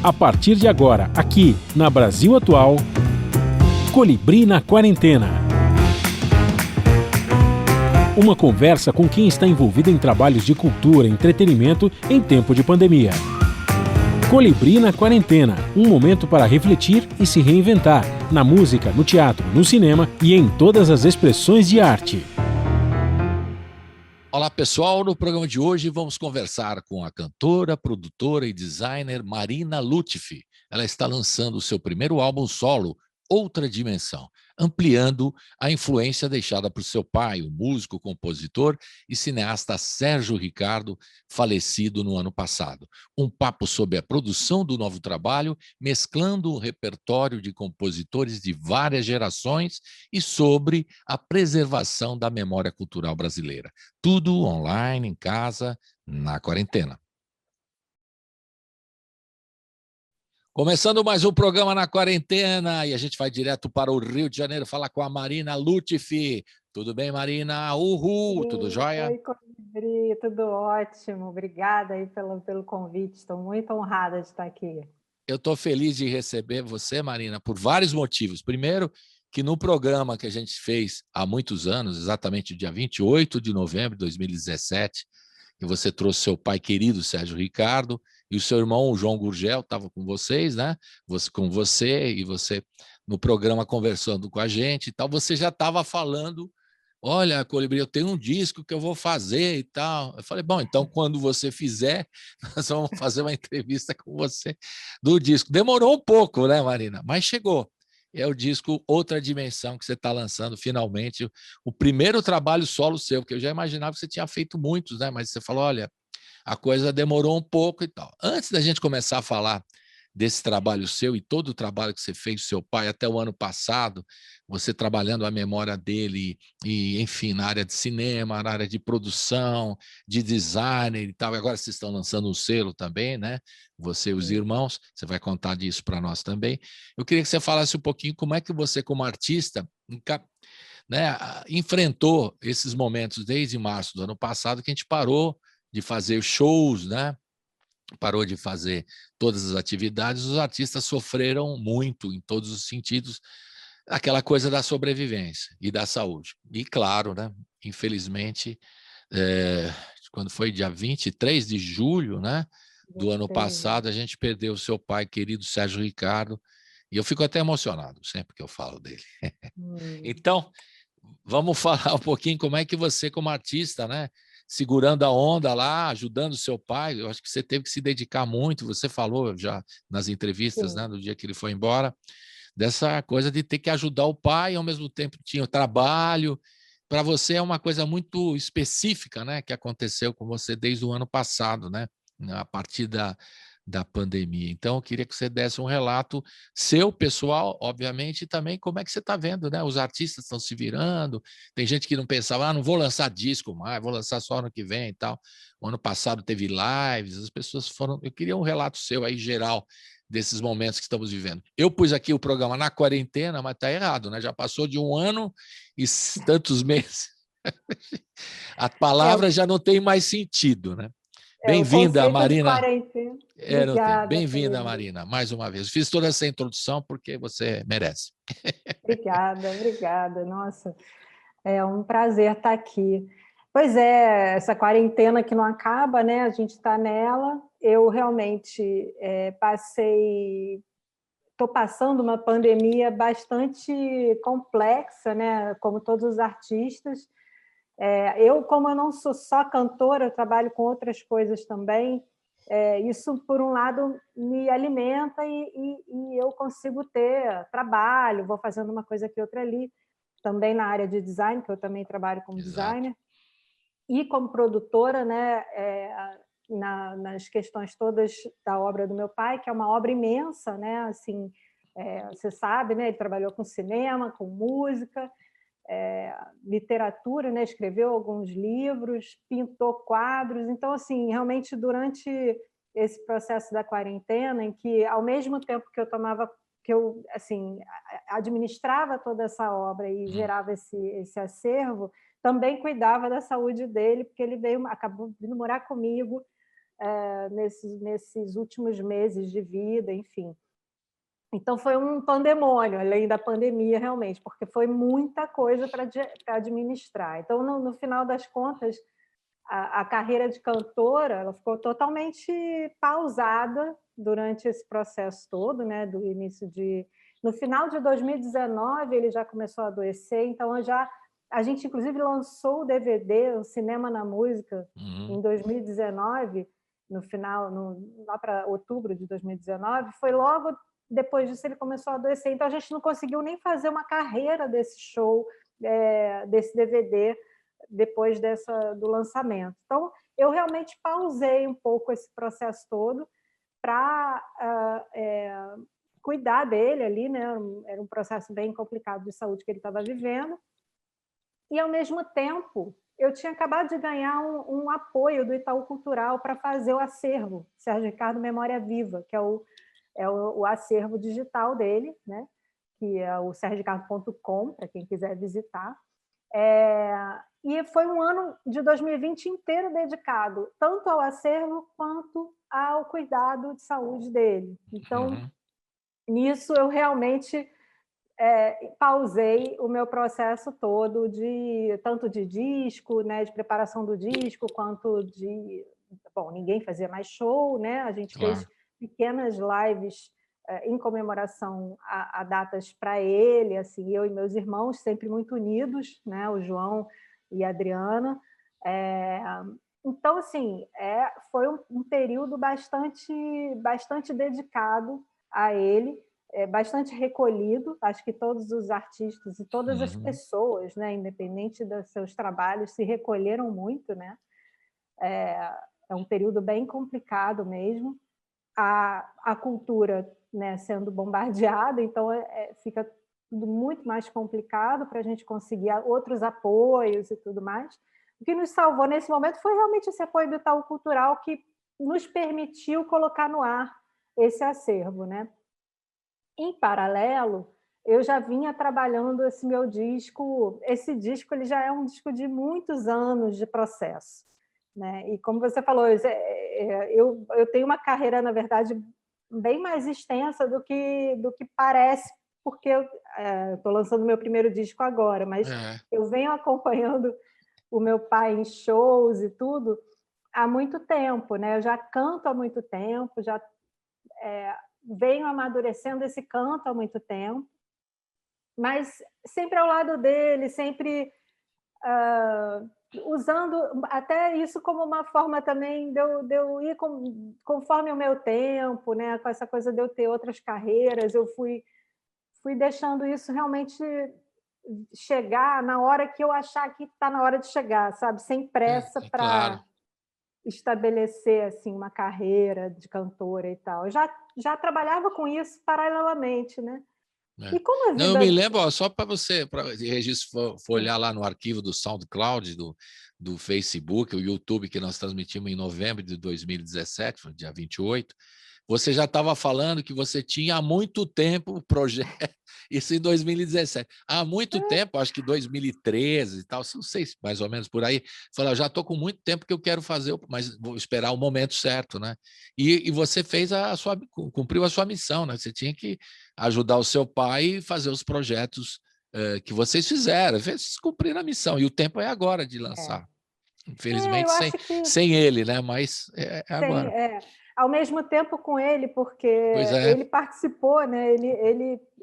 A partir de agora, aqui na Brasil Atual, Colibri na Quarentena. Uma conversa com quem está envolvido em trabalhos de cultura e entretenimento em tempo de pandemia. Colibri na Quarentena, um momento para refletir e se reinventar, na música, no teatro, no cinema e em todas as expressões de arte. Olá pessoal, no programa de hoje vamos conversar com a cantora, produtora e designer Marina Lutfi. Ela está lançando o seu primeiro álbum solo, Outra Dimensão, ampliando a influência deixada por seu pai, o músico, compositor e cineasta Sérgio Ricardo, falecido no ano passado. Um papo sobre a produção do novo trabalho, mesclando um repertório de compositores de várias gerações e sobre a preservação da memória cultural brasileira. Tudo online, em casa, na quarentena. Começando mais um programa na quarentena e a gente vai direto para o Rio de Janeiro falar com a Marina Lutfi. Tudo bem, Marina? Uhul! Tudo jóia? Oi, Colibri, tudo ótimo. Obrigada aí pelo convite. Estou muito honrada de estar aqui. Eu estou feliz de receber você, Marina, por vários motivos. Primeiro, que no programa que a gente fez há muitos anos, exatamente dia 28 de novembro de 2017, que você trouxe seu pai querido, Sérgio Ricardo, e o seu irmão, o João Gurgel, estava com vocês, né? Com você, e você no programa conversando com a gente e tal, você já estava falando, olha, Colibri, eu tenho um disco que eu vou fazer e tal. Eu falei, bom, então quando você fizer, nós vamos fazer uma entrevista com você do disco. Demorou um pouco, né, Marina? Mas chegou. É o disco Outra Dimensão que você está lançando finalmente, o primeiro trabalho solo seu, porque eu já imaginava que você tinha feito muitos, né? Mas você falou, olha, a coisa demorou um pouco e tal. Antes da gente começar a falar desse trabalho seu e todo o trabalho que você fez com seu pai até o ano passado, você trabalhando a memória dele e, enfim, na área de cinema, na área de produção, de design e tal. E agora vocês estão lançando um selo também, né? Você e os irmãos, você vai contar disso para nós também. Eu queria que você falasse um pouquinho como é que você, como artista, né, enfrentou esses momentos desde março do ano passado, que a gente parou de fazer shows, né? Parou de fazer todas as atividades, os artistas sofreram muito em todos os sentidos, aquela coisa da sobrevivência e da saúde. E claro, né, infelizmente, quando foi dia 23 de julho, né, do ano passado, a gente perdeu o seu pai querido, Sérgio Ricardo, e eu fico até emocionado sempre que eu falo dele. Então, vamos falar um pouquinho como é que você, como artista, né, segurando a onda lá, ajudando o seu pai, eu acho que você teve que se dedicar muito, você falou já nas entrevistas, né, no dia que ele foi embora, dessa coisa de ter que ajudar o pai, ao mesmo tempo tinha o trabalho. Para você é uma coisa muito específica, né, que aconteceu com você desde o ano passado, né, a partir da pandemia. Então, eu queria que você desse um relato seu, pessoal, obviamente, e também como é que você está vendo, né? Os artistas estão se virando, tem gente que não pensava, não vou lançar disco mais, vou lançar só ano que vem e tal. O ano passado teve lives, as pessoas foram... Eu queria um relato seu aí, geral, desses momentos que estamos vivendo. Eu pus aqui o programa na quarentena, mas está errado, né? Já passou de um ano e tantos meses. A palavra já não tem mais sentido, né? Bem-vinda, Marina. Não tem. Bem-vinda, Marina, mais uma vez. Fiz toda essa introdução porque você merece. Obrigada. Nossa, é um prazer estar aqui. Pois é, essa quarentena que não acaba, né? A gente está nela. Eu realmente estou passando uma pandemia bastante complexa, né? Como todos os artistas. Como eu não sou só cantora, eu trabalho com outras coisas também. Isso, por um lado, me alimenta e eu consigo ter trabalho, vou fazendo uma coisa aqui, outra ali, também na área de design, que eu também trabalho como designer, e como produtora, né, nas questões todas da obra do meu pai, que é uma obra imensa, né, assim, você sabe, né, ele trabalhou com cinema, com música, literatura, né? Escreveu alguns livros, pintou quadros. Então, assim, realmente, durante esse processo da quarentena, em que, ao mesmo tempo que eu assim, administrava toda essa obra e gerava esse acervo, também cuidava da saúde dele, porque ele acabou vindo morar comigo nesses últimos meses de vida, enfim. Então, foi um pandemônio, além da pandemia, realmente, porque foi muita coisa para administrar. Então, no final das contas, a carreira de cantora ela ficou totalmente pausada durante esse processo todo, né? No final de 2019, ele já começou a adoecer, então a gente, inclusive, lançou o DVD, o Cinema na Música, em 2019, lá para outubro de 2019, foi logo depois disso ele começou a adoecer, então a gente não conseguiu nem fazer uma carreira desse show, desse DVD, depois do lançamento. Então, eu realmente pausei um pouco esse processo todo para cuidar dele ali, né? Era um processo bem complicado de saúde que ele estava vivendo, e, ao mesmo tempo, eu tinha acabado de ganhar um apoio do Itaú Cultural para fazer o acervo Sérgio Ricardo Memória Viva, que é o acervo digital dele, né? Que é o sergioricardo.com, para quem quiser visitar. E foi um ano de 2020 inteiro dedicado tanto ao acervo quanto ao cuidado de saúde dele. Então, nisso eu realmente pausei o meu processo todo, tanto de disco, né, de preparação do disco, quanto de... Bom, ninguém fazia mais show, né? A gente fez pequenas lives em comemoração a datas para ele, assim, eu e meus irmãos, sempre muito unidos, né? O João e a Adriana. Então, assim, foi um período bastante dedicado a ele, bastante recolhido. Acho que todos os artistas e todas as pessoas, né, independente dos seus trabalhos, se recolheram muito, né? É um período bem complicado mesmo. A cultura, né, sendo bombardeada, então fica tudo muito mais complicado para a gente conseguir outros apoios e tudo mais. O que nos salvou nesse momento foi realmente esse apoio do Itaú Cultural, que nos permitiu colocar no ar esse acervo, né? Em paralelo, eu já vinha trabalhando esse meu disco. Esse disco ele já é um disco de muitos anos de processo, né? E como você falou, eu tenho uma carreira, na verdade, bem mais extensa do que parece, porque eu estou lançando meu primeiro disco agora, mas eu venho acompanhando o meu pai em shows e tudo há muito tempo, né? Eu já canto há muito tempo, já venho amadurecendo esse canto há muito tempo, mas sempre ao lado dele, sempre usando até isso como uma forma também de eu ir conforme o meu tempo, né? Com essa coisa de eu ter outras carreiras, eu fui deixando isso realmente chegar na hora que eu achar que está na hora de chegar, sabe? Sem pressa para estabelecer assim uma carreira de cantora e tal. Eu já trabalhava com isso paralelamente, né? E como a vida... Não, eu me lembro, só para você, registro, for olhar lá no arquivo do SoundCloud, do Facebook, o YouTube, que nós transmitimos em novembro de 2017, dia 28, você já estava falando que você tinha há muito tempo o projeto, isso em 2017. Há muito tempo, acho que 2013 e tal, não sei, mais ou menos por aí. Falei, já estou com muito tempo que eu quero fazer, mas vou esperar o momento certo, né? E você fez cumpriu a sua missão, né? Você tinha que ajudar o seu pai e fazer os projetos que vocês fizeram. Vocês cumpriram a missão, e o tempo é agora de lançar. Infelizmente, sem ele, né? Mas é agora. Ao mesmo tempo com ele, porque ele participou, né?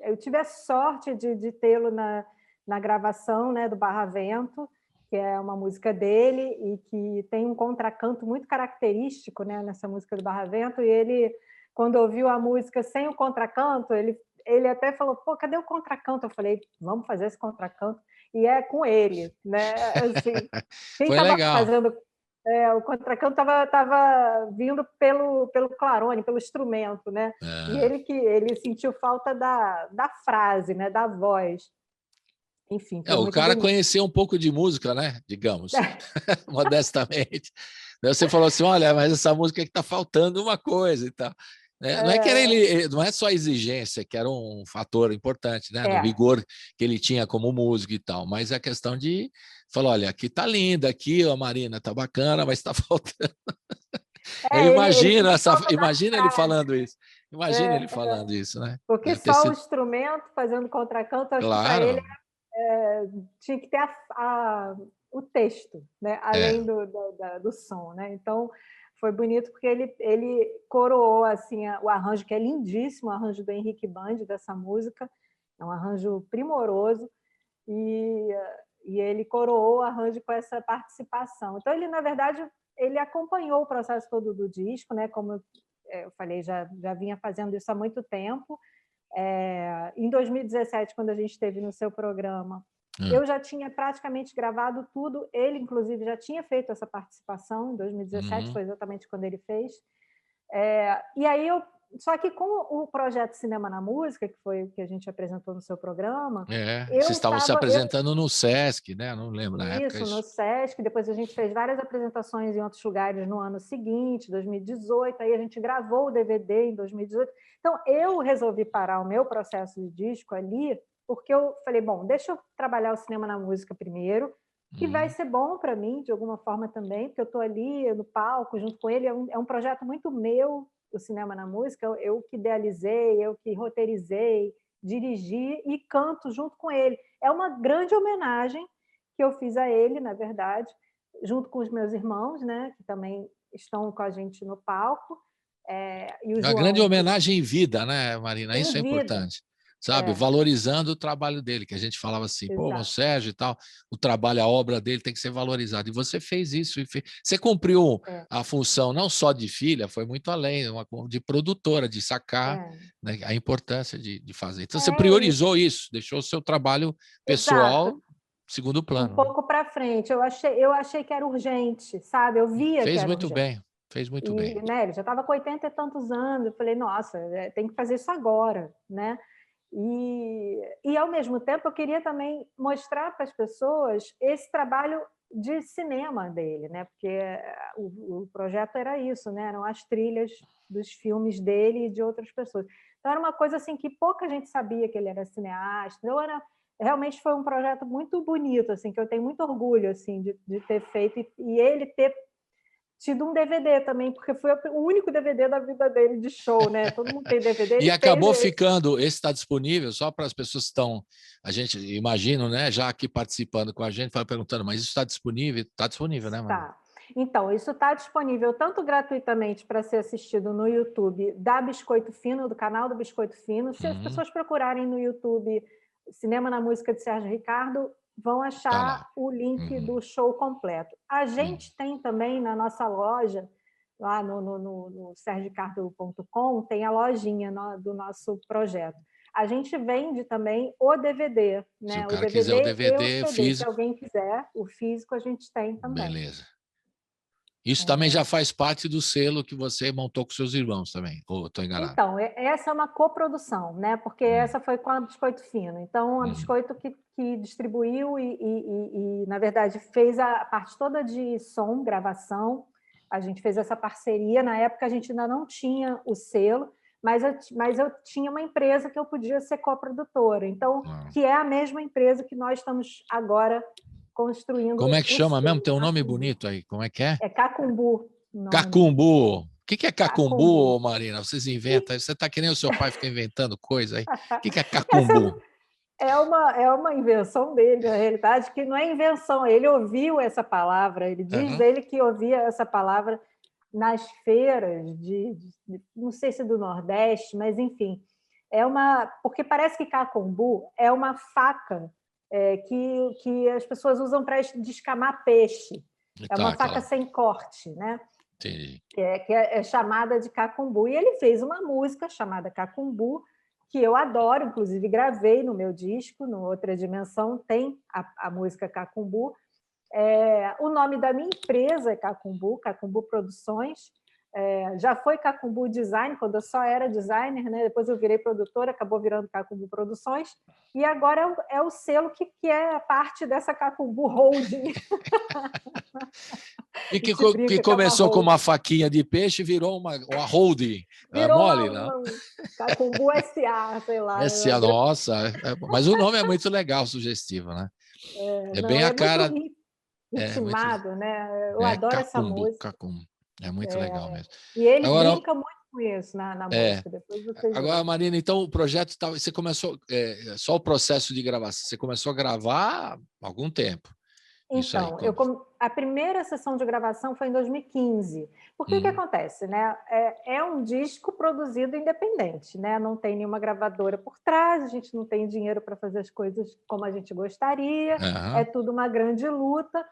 Eu tive a sorte de tê-lo na gravação, né, do Barra Vento, que é uma música dele e que tem um contracanto muito característico, né, nessa música do Barra Vento. E ele, quando ouviu a música sem o contracanto, ele até falou: pô, cadê o contracanto? Eu falei: vamos fazer esse contracanto. E é com ele, né? Assim, quem estava fazendo... o contracanto estava vindo pelo clarone, pelo instrumento, né? E ele sentiu falta da frase, né? Da voz. Enfim, foi o muito cara bonito. conhecia um pouco de música, né? Digamos, modestamente. Daí você falou assim: olha, mas essa música que está faltando uma coisa e tal. Não é que não é só a exigência, que era um fator importante, né? No rigor que ele tinha como músico e tal, mas a questão de falar: olha, aqui tá linda, aqui, ó, Marina, tá bacana, mas está faltando. Eu imagino, ele imagina ele falando isso. Imagina ele falando isso, né? Porque Deve ter só o sido... instrumento fazendo contracanto, acho que para ele Claro. tinha que ter o texto, né? É. Além do som, né? Então foi bonito porque ele coroou assim o arranjo, que é lindíssimo, o arranjo do Henrique Band dessa música, é um arranjo primoroso, e ele coroou o arranjo com essa participação. Então ele, na verdade, ele acompanhou o processo todo do disco, né? Como eu falei, já vinha fazendo isso há muito tempo. Em 2017, quando a gente esteve no seu programa, eu já tinha praticamente gravado tudo. Ele, inclusive, já tinha feito essa participação em 2017, foi exatamente quando ele fez. E aí só que com o projeto Cinema na Música, que foi o que a gente apresentou no seu programa, Vocês estavam se apresentando no Sesc, né? Não lembro na época. Isso, no Sesc. Depois a gente fez várias apresentações em outros lugares no ano seguinte, 2018. Aí a gente gravou o DVD em 2018. Então, eu resolvi parar o meu processo de disco ali, porque eu falei, bom, deixa eu trabalhar o Cinema na Música primeiro, que vai ser bom para mim, de alguma forma também, porque eu estou ali no palco junto com ele. É um projeto muito meu, o Cinema na Música. Eu que idealizei, eu que roteirizei, dirigi e canto junto com ele. É uma grande homenagem que eu fiz a ele, na verdade, junto com os meus irmãos, né, que também estão com a gente no palco. E o Uma João, grande homenagem em vida, né, Marina? Isso é vida. importante, sabe? Valorizando o trabalho dele, que a gente falava assim, pô, o Sérgio e tal, o trabalho, a obra dele tem que ser valorizado. E você fez isso. Você cumpriu a função não só de filha, foi muito além, de produtora, de sacar né, a importância de fazer. Então, você priorizou isso, deixou o seu trabalho pessoal segundo plano. Um pouco para frente. Eu achei que era urgente, sabe? Eu via que era urgente. Fez muito bem. Né, ele já estava com 80 e tantos anos. Eu falei, nossa, tem que fazer isso agora, né? E ao mesmo tempo eu queria também mostrar para as pessoas esse trabalho de cinema dele, né? Porque o projeto era isso, né? Eram as trilhas dos filmes dele e de outras pessoas. Então era uma coisa assim que pouca gente sabia que ele era cineasta. Então realmente foi um projeto muito bonito, assim, que eu tenho muito orgulho assim de ter feito, e ele ter tido um DVD também, porque foi o único DVD da vida dele de show, né? Todo mundo tem DVD. E acabou ficando, esse está disponível só para as pessoas que estão, a gente imagina, né? Já aqui participando com a gente, vai perguntando, mas isso está disponível? Está disponível, né, Maria? Tá. Então, isso está disponível tanto gratuitamente para ser assistido no YouTube da Biscoito Fino, do canal do Biscoito Fino. Se as pessoas procurarem no YouTube Cinema na Música de Sérgio Ricardo, vão achar o link do show completo. A gente tem também na nossa loja, lá no sergicardo.com, tem a lojinha do nosso projeto. A gente vende também o DVD, né? Se o cara quiser o DVD físico. Se alguém quiser, o físico a gente tem também. Beleza. Isso também já faz parte do selo que você montou com seus irmãos também, ou estou enganado? Então, essa é uma coprodução, né? Porque essa foi com a Biscoito Fino. Então, a Biscoito que distribuiu e, na verdade, fez a parte toda de som, gravação. A gente fez essa parceria. Na época, a gente ainda não tinha o selo, mas eu tinha uma empresa que eu podia ser coprodutora. Então, que é a mesma empresa que nós estamos agora construindo. Como é que chama mesmo? Tem um nome bonito aí. Como é que é? É Cacumbu. Cacumbu. O que é cacumbu, Marina? Vocês inventam. Você está querendo o seu pai ficar inventando coisa aí? O que é cacumbu? É uma invenção dele, na realidade, que não é invenção. Ele ouviu essa palavra, ele diz ele que ouvia essa palavra nas feiras não sei se do Nordeste, mas enfim. Porque parece que cacumbu é uma faca que as pessoas usam para descamar peixe. É uma faca sem corte, né? Entendi. Que é chamada de cacumbu. E ele fez uma música chamada Cacumbu, que eu adoro, inclusive gravei no meu disco, no Outra Dimensão, tem a música Cacumbu. O nome da minha empresa é Cacumbu Produções. Já foi Cacumbu Design, quando eu só era designer, né? Depois eu virei produtora, acabou virando Cacumbu Produções, e agora é o selo que é parte dessa Cacumbu Holding. E que começou com uma faquinha de peixe e virou uma holding. Virou mole, não? Cacumbu SA, sei lá. SA, nossa. Mas o nome é muito legal, sugestivo, né? Bem a cara... Ritmado, né? Eu adoro essa música. Cacumbu. É muito legal mesmo. E ele Agora, brinca muito com isso na música, depois vocês agora, veem. Marina, então o projeto você começou, só o processo de gravação, você começou a gravar há algum tempo. Isso aí, Então, a primeira sessão de gravação foi em 2015. Porque o que acontece, né? É um disco produzido independente, né? Não tem nenhuma gravadora por trás, a gente não tem dinheiro para fazer as coisas como a gente gostaria, é tudo uma grande luta.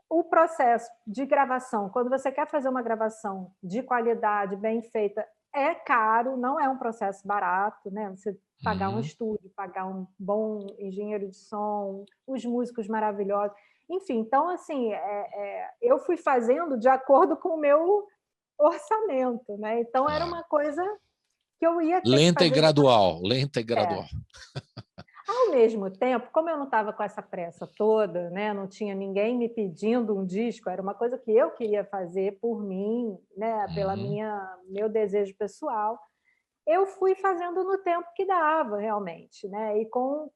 O processo de gravação, quando você quer fazer uma gravação de qualidade, bem feita, é caro, não é um processo barato, né? Você pagar um estúdio, pagar um bom engenheiro de som, os músicos maravilhosos. Enfim, então, assim, eu fui fazendo de acordo com o meu orçamento, né? Então, era uma coisa que eu ia ter que lenta e fazer. gradual, lenta e gradual. Ao mesmo tempo, como eu não estava com essa pressa toda, né? Não tinha ninguém me pedindo um disco, era uma coisa que eu queria fazer por mim, né? Pela meu desejo pessoal. Eu fui fazendo no tempo que dava, realmente, né? E com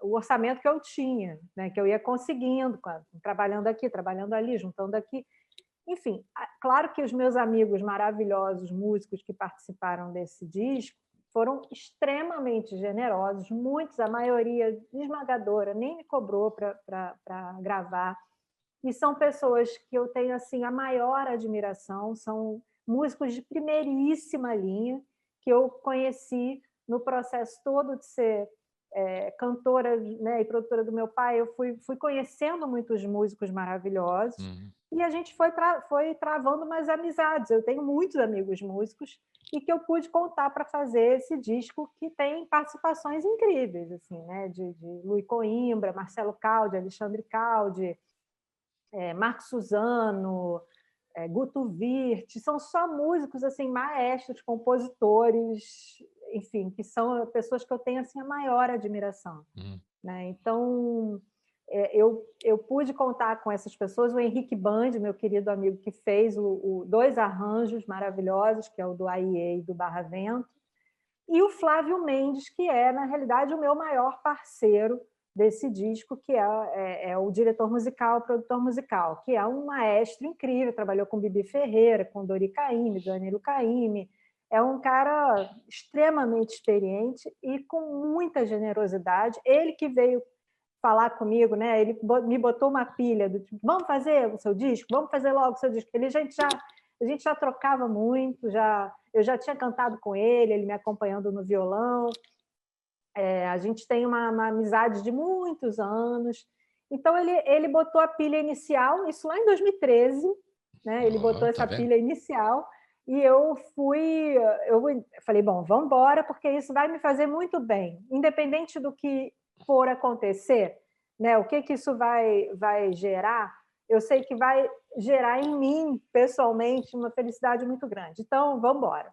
o orçamento que eu tinha, né? Que eu ia conseguindo, trabalhando aqui, trabalhando ali, juntando aqui. Enfim, claro que os meus amigos maravilhosos, músicos que participaram desse disco, foram extremamente generosos, muitos, a maioria esmagadora, nem me cobrou para gravar. E são pessoas que eu tenho assim a maior admiração, são músicos de primeiríssima linha, que eu conheci no processo todo de ser cantora, né, e produtora do meu pai. Eu fui conhecendo muitos músicos maravilhosos, e a gente foi travando umas amizades. Eu tenho muitos amigos músicos e que eu pude contar para fazer esse disco, que tem participações incríveis, assim, né, de Luiz Coimbra, Marcelo Caldi, Alexandre Caldi, Marco Suzano, Guto Virte, são só músicos assim, maestros, compositores, enfim, que são pessoas que eu tenho assim, a maior admiração. Né? Então, eu pude contar com essas pessoas, o Henrique Band, meu querido amigo, que fez dois arranjos maravilhosos, que é o do AIE e do Barra Vento, e o Flávio Mendes, que é, na realidade, o meu maior parceiro desse disco, que é o diretor musical, o produtor musical, que é um maestro incrível, trabalhou com Bibi Ferreira, com Dori Caymmi, Danilo Caymmi, é um cara extremamente experiente e com muita generosidade. Ele que veio falar comigo, né? Ele me botou uma pilha do tipo, vamos fazer o seu disco? Vamos fazer logo o seu disco. A gente já trocava muito, eu já tinha cantado com ele me acompanhando no violão. A gente tem uma amizade de muitos anos. Então, ele botou a pilha inicial, isso lá em 2013, né? Ele botou essa pilha inicial, e eu falei, bom, vamos embora, porque isso vai me fazer muito bem, independente do que for acontecer, né? O que isso vai gerar, eu sei que vai gerar em mim, pessoalmente, uma felicidade muito grande. Então, vamos embora.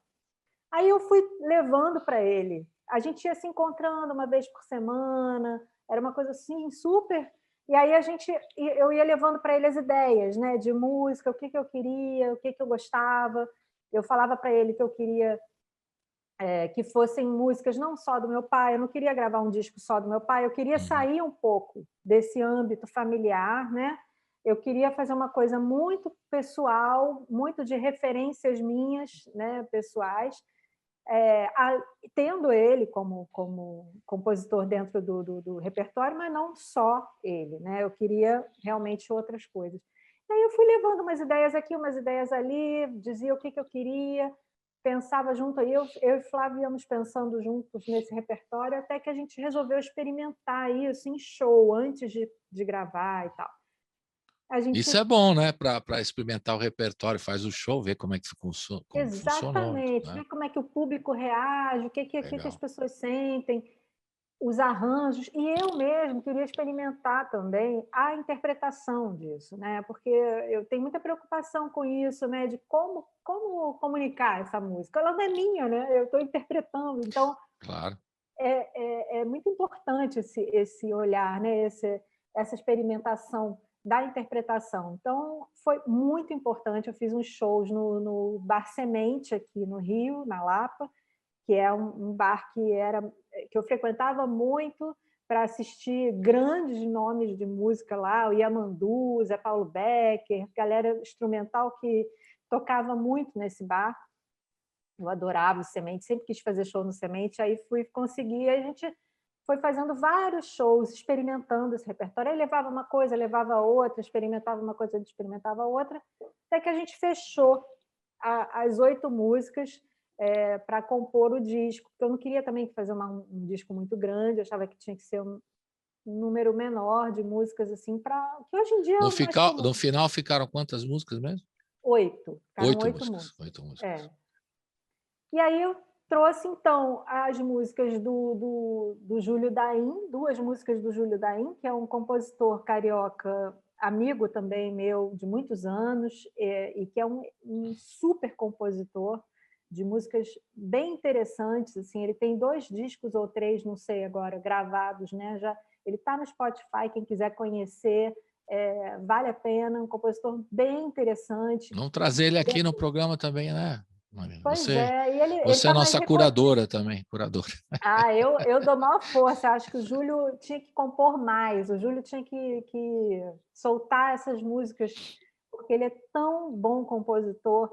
Aí eu fui levando para ele. A gente ia se encontrando uma vez por semana, era uma coisa assim, super... E aí eu ia levando para ele as ideias, né, de música, o que eu queria, o que eu gostava. Eu falava para ele que eu queria que fossem músicas não só do meu pai, eu não queria gravar um disco só do meu pai, eu queria sair um pouco desse âmbito familiar, né? Eu queria fazer uma coisa muito pessoal, muito de referências minhas, né, pessoais, tendo ele como compositor dentro do repertório, mas não só ele, né? Eu queria realmente outras coisas. E aí eu fui levando umas ideias aqui, umas ideias ali, dizia o que eu queria, pensava junto, aí eu e Flávio íamos pensando juntos nesse repertório, até que a gente resolveu experimentar isso em show, antes de gravar e tal. Isso é bom, né? Para experimentar o repertório, faz o show, ver como é que funcionou. Exatamente, Né? ver como é que o público reage, o que as pessoas sentem, os arranjos, e eu mesmo queria experimentar também a interpretação disso, né? Porque eu tenho muita preocupação com isso, né? De como comunicar essa música. Ela não é minha, né? Eu estou interpretando, então claro. é muito importante esse olhar, né? Essa experimentação da interpretação. Então, foi muito importante. Eu fiz uns shows no Bar Semente, aqui no Rio, na Lapa, que é um bar que eu frequentava muito para assistir grandes nomes de música lá, o Yamandu, Zé Paulo Becker, galera instrumental que tocava muito nesse bar. Eu adorava o Semente, sempre quis fazer show no Semente, aí consegui, a gente foi fazendo vários shows, experimentando esse repertório, aí levava uma coisa, levava outra, experimentava uma coisa, experimentava outra, até que a gente fechou as 8 músicas para compor o disco, porque eu não queria também fazer um disco muito grande, eu achava que tinha que ser um número menor de músicas, assim, para que hoje em dia... No final ficaram quantas músicas mesmo? 8. Ficaram 8 músicas. músicas. 8 músicas. E aí eu trouxe, então, as músicas do Júlio Daim, 2 músicas do Júlio Daim, que é um compositor carioca, amigo também meu, de muitos anos, e que é um super compositor de músicas bem interessantes. Assim, ele tem 2 discos ou 3, não sei agora, gravados, né? Ele está no Spotify, quem quiser conhecer, vale a pena, um compositor bem interessante. Vamos trazer ele aqui no programa também, né? Pois é, e ele você tá é nossa curadora também, curadora. Eu dou maior força, acho que o Júlio tinha que compor mais, o Júlio tinha que soltar essas músicas, porque ele é tão bom compositor,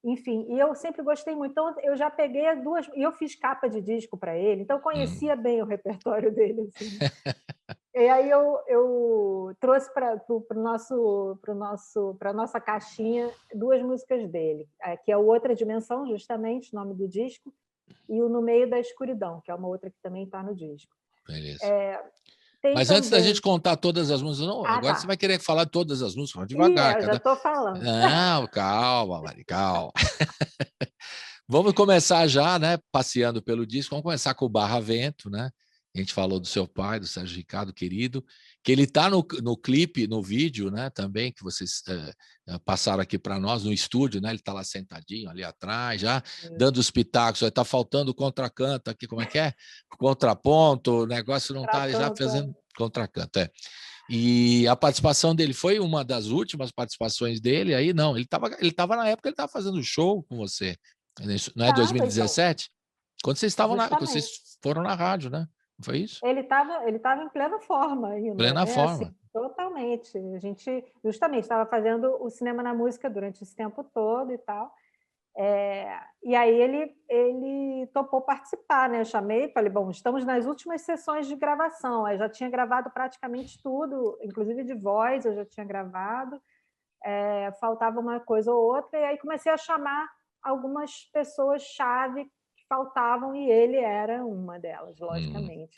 enfim, e eu sempre gostei muito, então eu já peguei as 2, e eu fiz capa de disco para ele, então eu conhecia bem o repertório dele, assim. E aí eu trouxe para a nossa caixinha 2 músicas dele, que é o Outra Dimensão, justamente, o nome do disco, e o No Meio da Escuridão, que é uma outra que também está no disco. Beleza. Mas antes da gente contar todas as músicas, agora você vai querer falar de todas as músicas, vamos devagar. Eu já estou falando. Não, calma, Mari, calma. Vamos começar já, né, passeando pelo disco, vamos começar com o Barra Vento, né? A gente falou do seu pai, do Sérgio Ricardo, querido, que ele está no clipe, no vídeo, né, também, que vocês passaram aqui para nós, no estúdio, né? Ele está lá sentadinho, ali atrás, já dando os pitacos. Está faltando o contracanto aqui, como é que é? O negócio não está já fazendo contracanto. E a participação dele foi uma das últimas participações dele, aí não, ele estava na época, ele estava fazendo show com você, não é 2017? Quando vocês estavam quando vocês foram na rádio, né? Não foi isso? Ele estava em plena forma ainda. Plena forma. Assim, totalmente. A gente justamente estava fazendo o Cinema na Música durante esse tempo todo e tal. E aí ele topou participar, né? Eu chamei, falei, bom, estamos nas últimas sessões de gravação. Eu já tinha gravado praticamente tudo, inclusive de voz eu já tinha gravado. Faltava uma coisa ou outra, e aí comecei a chamar algumas pessoas-chave faltavam, e ele era uma delas, logicamente.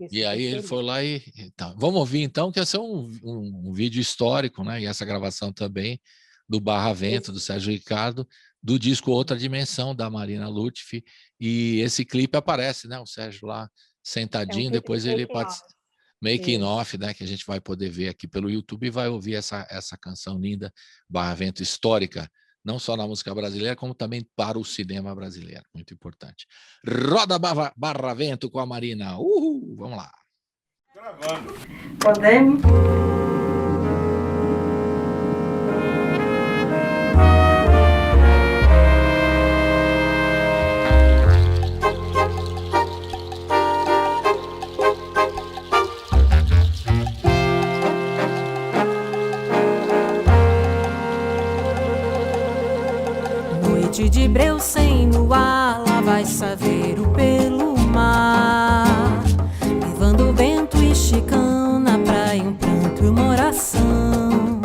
E aí ele foi lá e... Então, vamos ouvir, então, que esse é um vídeo histórico, né? E essa gravação também do Barra Vento, do Sérgio Ricardo, do disco Outra Dimensão, da Marina Lutfi, e esse clipe aparece, né? O Sérgio lá sentadinho, depois ele participa. Making Off, né? Que a gente vai poder ver aqui pelo YouTube e vai ouvir essa canção linda, Barra Vento, histórica, não só na música brasileira, como também para o cinema brasileiro. Muito importante. Roda Barra Vento com a Marina. Uhul! Vamos lá. Gravando. Podemos? De breu sem luar, lá vai Saveiro pelo mar, levando vento e chicão na praia, um pranto e uma oração.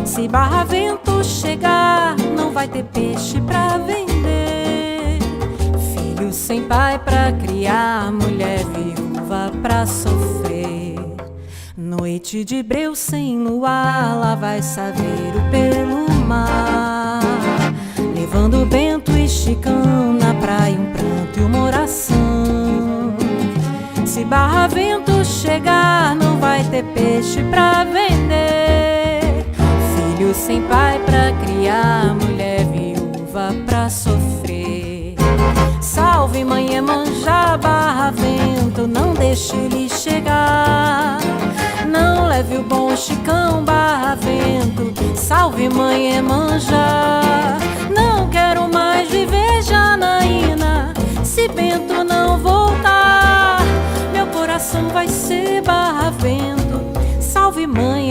Se Barra Vento chegar, não vai ter peixe pra vender, filho sem pai pra criar, mulher viúva pra sofrer. Noite de breu sem luar, lá vai Saveiro pelo mar, levando vento e chicão na praia, um pranto e uma oração. Se Barra Vento chegar, não vai ter peixe pra vender, filho sem pai pra criar, mulher viúva pra sofrer. Salve mãe Iemanjá, Barra Vento, não deixe ele chegar, não leve o bom chicão, Barra Vento. Salve mãe Iemanjá, não quero mais viver Janaína, se Bento não voltar, meu coração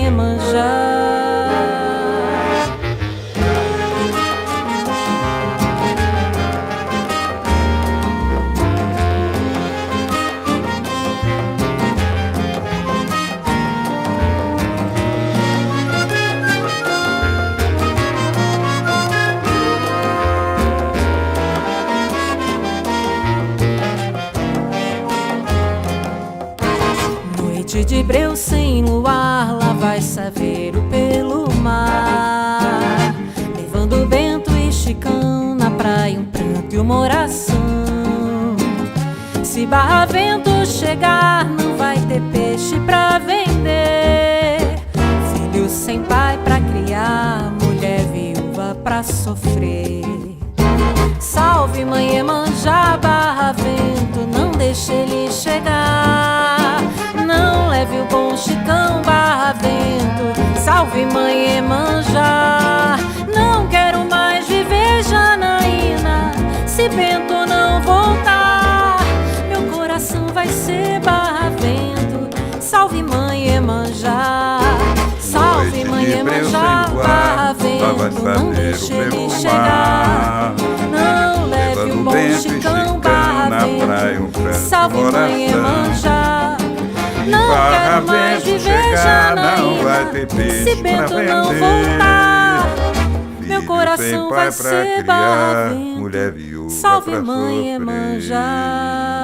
Iemanjá. Noite de breu sem luar, lá vai Saveiro pelo mar, levando Bento e Chicão na praia, um pranto e uma oração. Se Barravento chegar, não vai ter peixe pra vender, filho sem pai pra criar, mulher viúva pra sofrer. Salve mãe Iemanjá, Barravento, não deixe ele chegar, não leve o bom Chicão, Barravento. Salve mãe Iemanjá, não quero mais viver Janaína, se Bento não voltar, meu coração vai ser Barravento. Salve mãe Iemanjá, salve mãe Iemanjá, Barravento, não deixe ele chegar, não leve o bom Chicão, Barravento. Salve mãe Iemanjá, não quero mais viver Janaína, se Bento não voltar, meu coração vai ser Barravento. Salve mãe Iemanjá.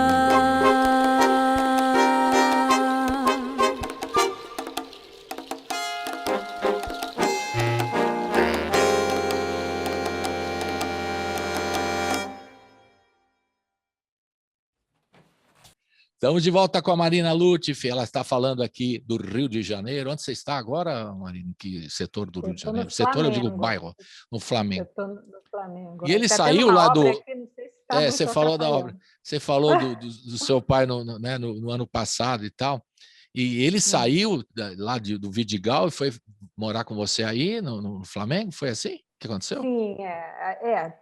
Estamos de volta com a Marina Lutfi, ela está falando aqui do Rio de Janeiro. Onde você está agora, Marina? Em que setor do Rio de Janeiro? Setor, eu digo bairro, no Flamengo. Eu estou no Flamengo. E ele saiu lá do... Você falou da obra. Você falou do seu pai no ano passado e tal. E ele saiu lá do Vidigal e foi morar com você aí no Flamengo? Foi assim que aconteceu? Sim,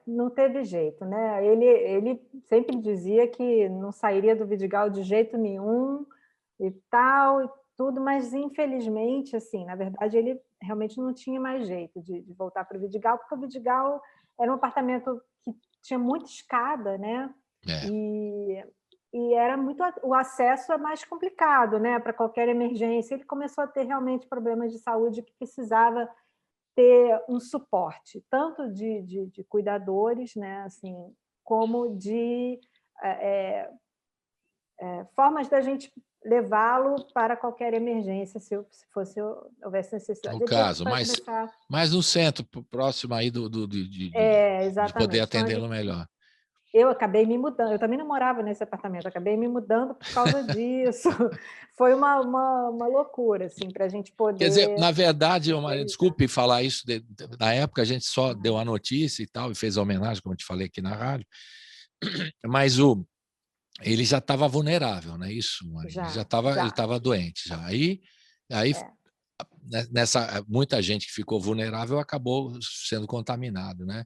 não teve jeito, né? Ele sempre dizia que não sairia do Vidigal de jeito nenhum e tal, e tudo, mas infelizmente, assim, na verdade, ele realmente não tinha mais jeito de voltar para o Vidigal, porque o Vidigal era um apartamento que tinha muita escada, né? E era muito, o acesso é mais complicado, né? Para qualquer emergência. Ele começou a ter realmente problemas de saúde que precisava ter um suporte, tanto de cuidadores, né, assim, como de formas da gente levá-lo para qualquer emergência, se houvesse necessidade. No caso, mas no centro, próximo aí de poder atendê-lo melhor. Eu acabei me mudando, eu também não morava nesse apartamento, acabei me mudando por causa disso. Foi uma loucura, assim, para a gente poder... Quer dizer, na verdade, desculpe falar isso, na época a gente só deu a notícia e tal, e fez a homenagem, como eu te falei aqui na rádio, mas ele já estava vulnerável, não é isso? Ele estava doente já. Aí muita gente que ficou vulnerável acabou sendo contaminado, né?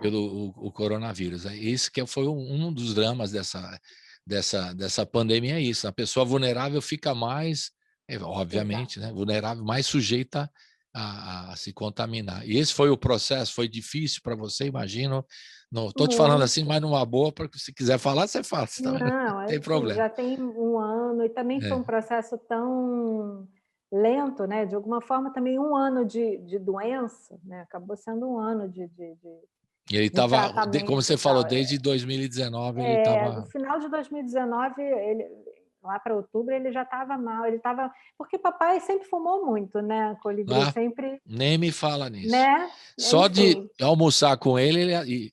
Pelo o coronavírus. Isso que foi um dos dramas dessa pandemia, é isso. A pessoa vulnerável fica mais, obviamente, né? Vulnerável, mais sujeita a se contaminar. E esse foi o processo, foi difícil para você, imagino. Não estou te falando assim, mas numa boa, porque se quiser falar, você fala. Não tem problema. Já tem um ano, e também foi um processo tão lento, né? De alguma forma, também um ano de doença, né? Acabou sendo um ano de e ele estava, como você falou, desde 2019 ele estava... No final de 2019, lá para outubro, ele já estava mal, porque papai sempre fumou muito, né? Colibri sempre... Nem me fala nisso. Né? Só de almoçar com ele,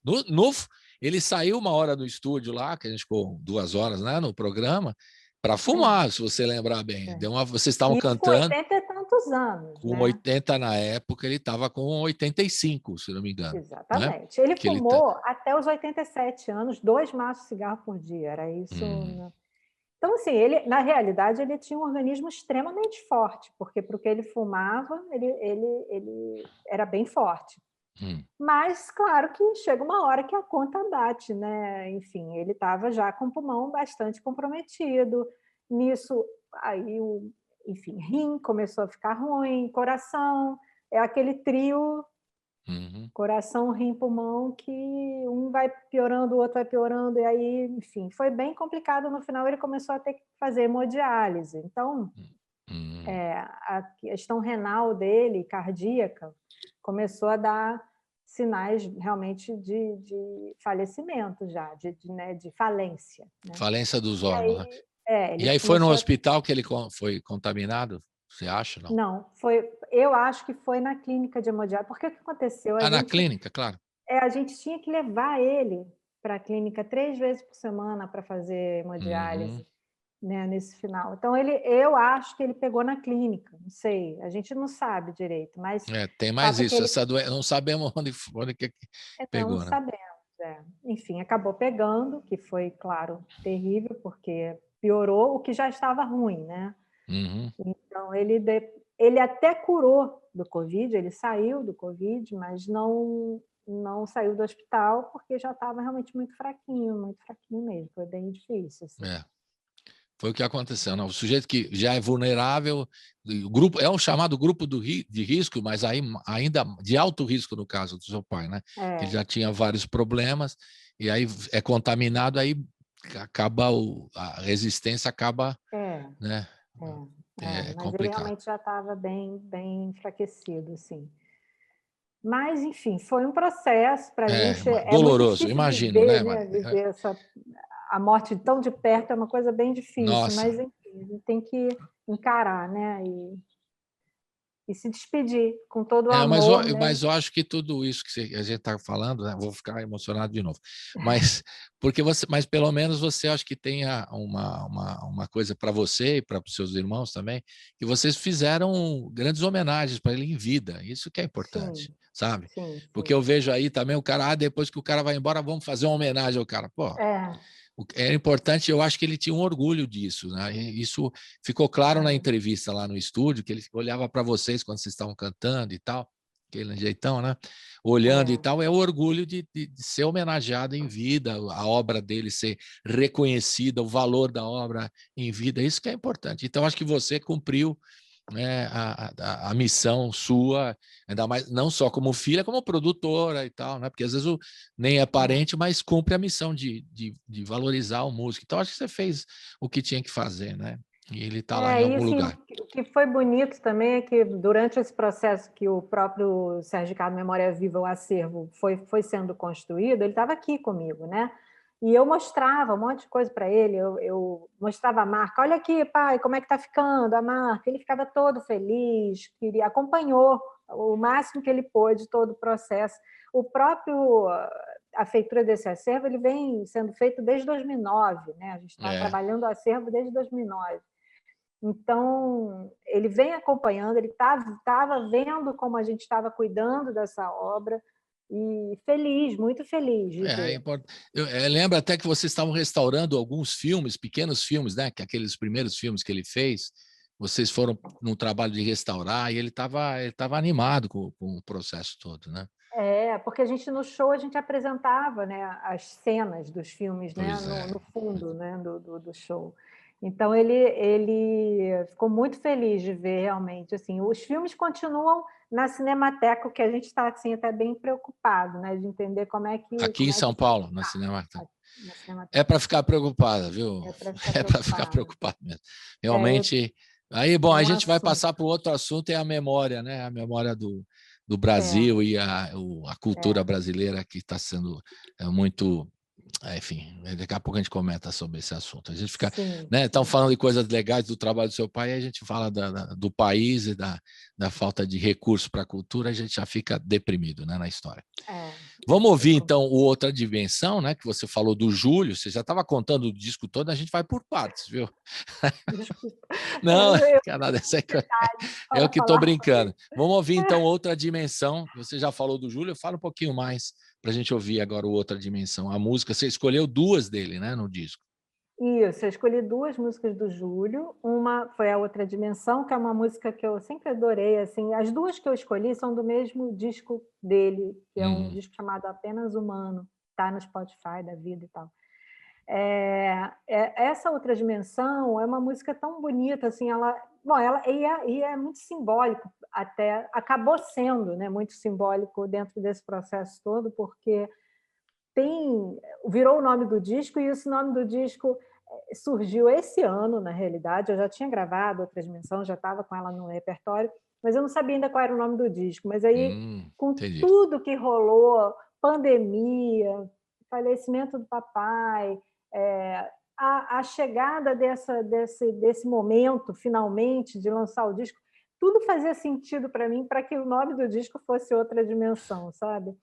ele saiu uma hora do estúdio lá, que a gente ficou 2 horas, né, no programa, para fumar, se você lembrar bem. Vocês estavam cantando... Com 80 e tantos anos. Com 80 na época, ele estava com 85, se não me engano. Exatamente. Né? Ele fumou até os 87 anos, 2 maços de cigarro por dia, era isso. Né? Então, assim, na realidade, ele tinha um organismo extremamente forte, porque para o que ele fumava, ele era bem forte. Mas, claro que chega uma hora que a conta bate, né? Enfim, ele estava já com o pulmão bastante comprometido. Nisso, aí enfim, rim começou a ficar ruim, coração, é aquele trio, coração, rim, pulmão, que um vai piorando, o outro vai piorando, e aí, enfim, foi bem complicado. No final, ele começou a ter que fazer hemodiálise. Então, a questão renal dele, cardíaca, começou a dar sinais realmente de falecimento já, de falência. Né? Falência dos órgãos. E aí foi no hospital que ele foi contaminado? Você acha? Não, eu acho que foi na clínica de hemodiálise. Porque o que aconteceu? Na clínica, claro. A gente tinha que levar ele para a clínica 3 vezes por semana para fazer hemodiálise, né, nesse final. Então, eu acho que ele pegou na clínica, não sei, a gente não sabe direito, mas... tem mais isso, essa doença, não sabemos onde que pegou, não sabemos, Enfim, acabou pegando, que foi, claro, terrível, porque piorou o que já estava ruim, né? Então, ele até curou do Covid, ele saiu do Covid, mas não saiu do hospital porque já estava realmente muito fraquinho mesmo, foi bem difícil. Assim. Foi o que aconteceu. Não? O sujeito que já é vulnerável, o grupo, é um chamado grupo de risco, mas aí, ainda de alto risco no caso do seu pai, né? Que já tinha vários problemas, e aí é contaminado, aí acaba a resistência acaba... né? Mas complicado. ele realmente já estava bem enfraquecido, assim. Mas, enfim, foi um processo para a gente. Doloroso, é muito imagino, viver, né? Viver a morte tão de perto é uma coisa bem difícil, Nossa. mas, enfim, a gente tem que encarar, né? E se despedir com todo o amor. Mas eu acho que tudo isso que a gente está falando, né? Vou ficar emocionado de novo. Mas mas pelo menos você acha que tenha uma coisa para você e para os seus irmãos também, que vocês fizeram grandes homenagens para ele em vida. Isso que é importante, sabe? Sim. Porque eu vejo aí também o cara, depois que o cara vai embora, vamos fazer uma homenagem ao cara. Pô. É importante, eu acho que ele tinha um orgulho disso, né? E isso ficou claro na entrevista lá no estúdio, que ele olhava para vocês quando vocês estavam cantando e tal, aquele jeitão, né? Olhando e tal, é o orgulho de ser homenageado em vida, a obra dele ser reconhecida, o valor da obra em vida, isso que é importante. Então, acho que você cumpriu, né, a missão sua, ainda mais não só como filha, como produtora e tal, né? Porque às vezes nem é parente, mas cumpre a missão de valorizar o músico. Então, acho que você fez o que tinha que fazer, né? E ele está lá em algum lugar. O que foi bonito também é que durante esse processo que o próprio Sérgio Ricardo Memória Viva, o acervo, foi sendo construído, ele estava aqui comigo, né? E eu mostrava um monte de coisa para ele, eu mostrava a marca. Olha aqui, pai, como é que está ficando a marca. Ele ficava todo feliz, acompanhou o máximo que ele pôde todo o processo. A feitura desse acervo ele vem sendo feito desde 2009, né? A gente está trabalhando o acervo desde 2009. Então, ele vem acompanhando, ele estava vendo como a gente estava cuidando dessa obra, e feliz, muito feliz de ver. Eu lembro até que vocês estavam restaurando alguns filmes, pequenos filmes, né? Que aqueles primeiros filmes que ele fez, vocês foram num trabalho de restaurar, e ele estava animado com o processo todo, né? Porque no show a gente apresentava, né, as cenas dos filmes, né, no fundo, né, do show. Então ele ficou muito feliz de ver realmente, assim, os filmes continuam na Cinemateca, o que a gente está assim até bem preocupado, né, de entender como é que aqui em São Paulo, na Cinemateca. É para ficar preocupada, viu? É para ficar preocupado mesmo. Realmente. Aí, bom, a gente vai passar para o outro assunto, é a memória, né? A memória do Brasil e a cultura brasileira, que está sendo muito... Enfim, daqui a pouco a gente comenta sobre esse assunto. A gente fica, né? Estão falando de coisas legais do trabalho do seu pai, e a gente fala do país e da falta de recursos para a cultura, a gente já fica deprimido, né, na história. Vamos ouvir, então, o Outra Dimensão, né? Que você falou do Júlio, você já estava contando o disco todo, a gente vai por partes, viu? Desculpa. Não, eu que estou brincando. Vamos ouvir, então, Outra Dimensão. Você já falou do Júlio, fala um pouquinho mais para a gente ouvir agora o Outra Dimensão. A música, você escolheu 2 dele, né, no disco. Isso, eu escolhi 2 músicas do Júlio. Uma foi a Outra Dimensão, que é uma música que eu sempre adorei. Assim, as 2 que eu escolhi são do mesmo disco dele, que é um disco chamado Apenas Humano, tá no Spotify da vida e tal. Essa outra dimensão é uma música tão bonita, assim, e é muito simbólico, até acabou sendo, né, muito simbólico dentro desse processo todo, porque virou o nome do disco, e esse nome do disco surgiu esse ano, na realidade. Eu já tinha gravado Outra Dimensão, já estava com ela no repertório, mas eu não sabia ainda qual era o nome do disco. Mas aí, com entendi. tudo que rolou, pandemia, falecimento do papai, a chegada desse momento, finalmente, de lançar o disco, tudo fazia sentido para mim, para que o nome do disco fosse Outra Dimensão, sabe?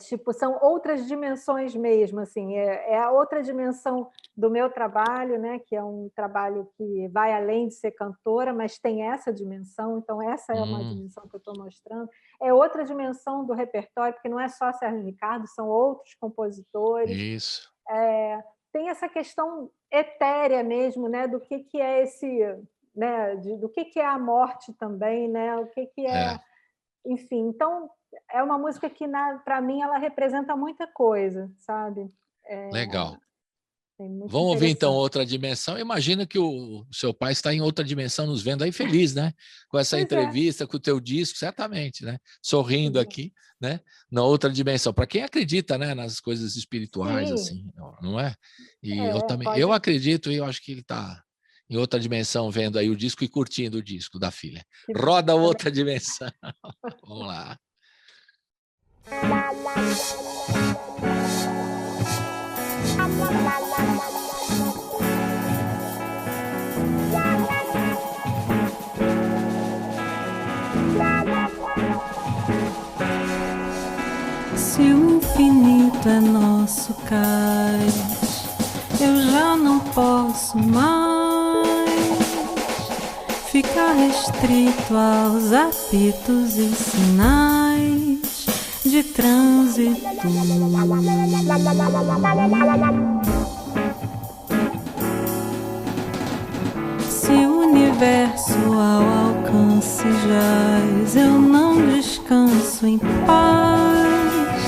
Tipo, são outras dimensões mesmo, assim, é a outra dimensão do meu trabalho, né, que é um trabalho que vai além de ser cantora, mas tem essa dimensão, então essa é uma dimensão que eu estou mostrando. É outra dimensão do repertório, porque não é só Sérgio Ricardo, são outros compositores. Isso. Tem essa questão etérea mesmo, né, do que é esse, né, do que é a morte também, né, o que é, enfim, então é uma música que, para mim, ela representa muita coisa, sabe? Legal. Muito Vamos ouvir, então, Outra Dimensão. Imagino que o seu pai está em outra dimensão nos vendo aí feliz, né? Com essa entrevista, com o teu disco, certamente, né? Sorrindo aqui, né? Na outra dimensão. Para quem acredita, né? Nas coisas espirituais, assim, não é? E eu também. Eu acredito e eu acho que ele está em outra dimensão vendo aí o disco e curtindo o disco da filha. Roda Outra Dimensão. Vamos lá. Se o infinito é nosso cais, eu já não posso mais ficar restrito aos apitos e sinais de trânsito. Se o universo ao alcance jaz, eu não descanso em paz,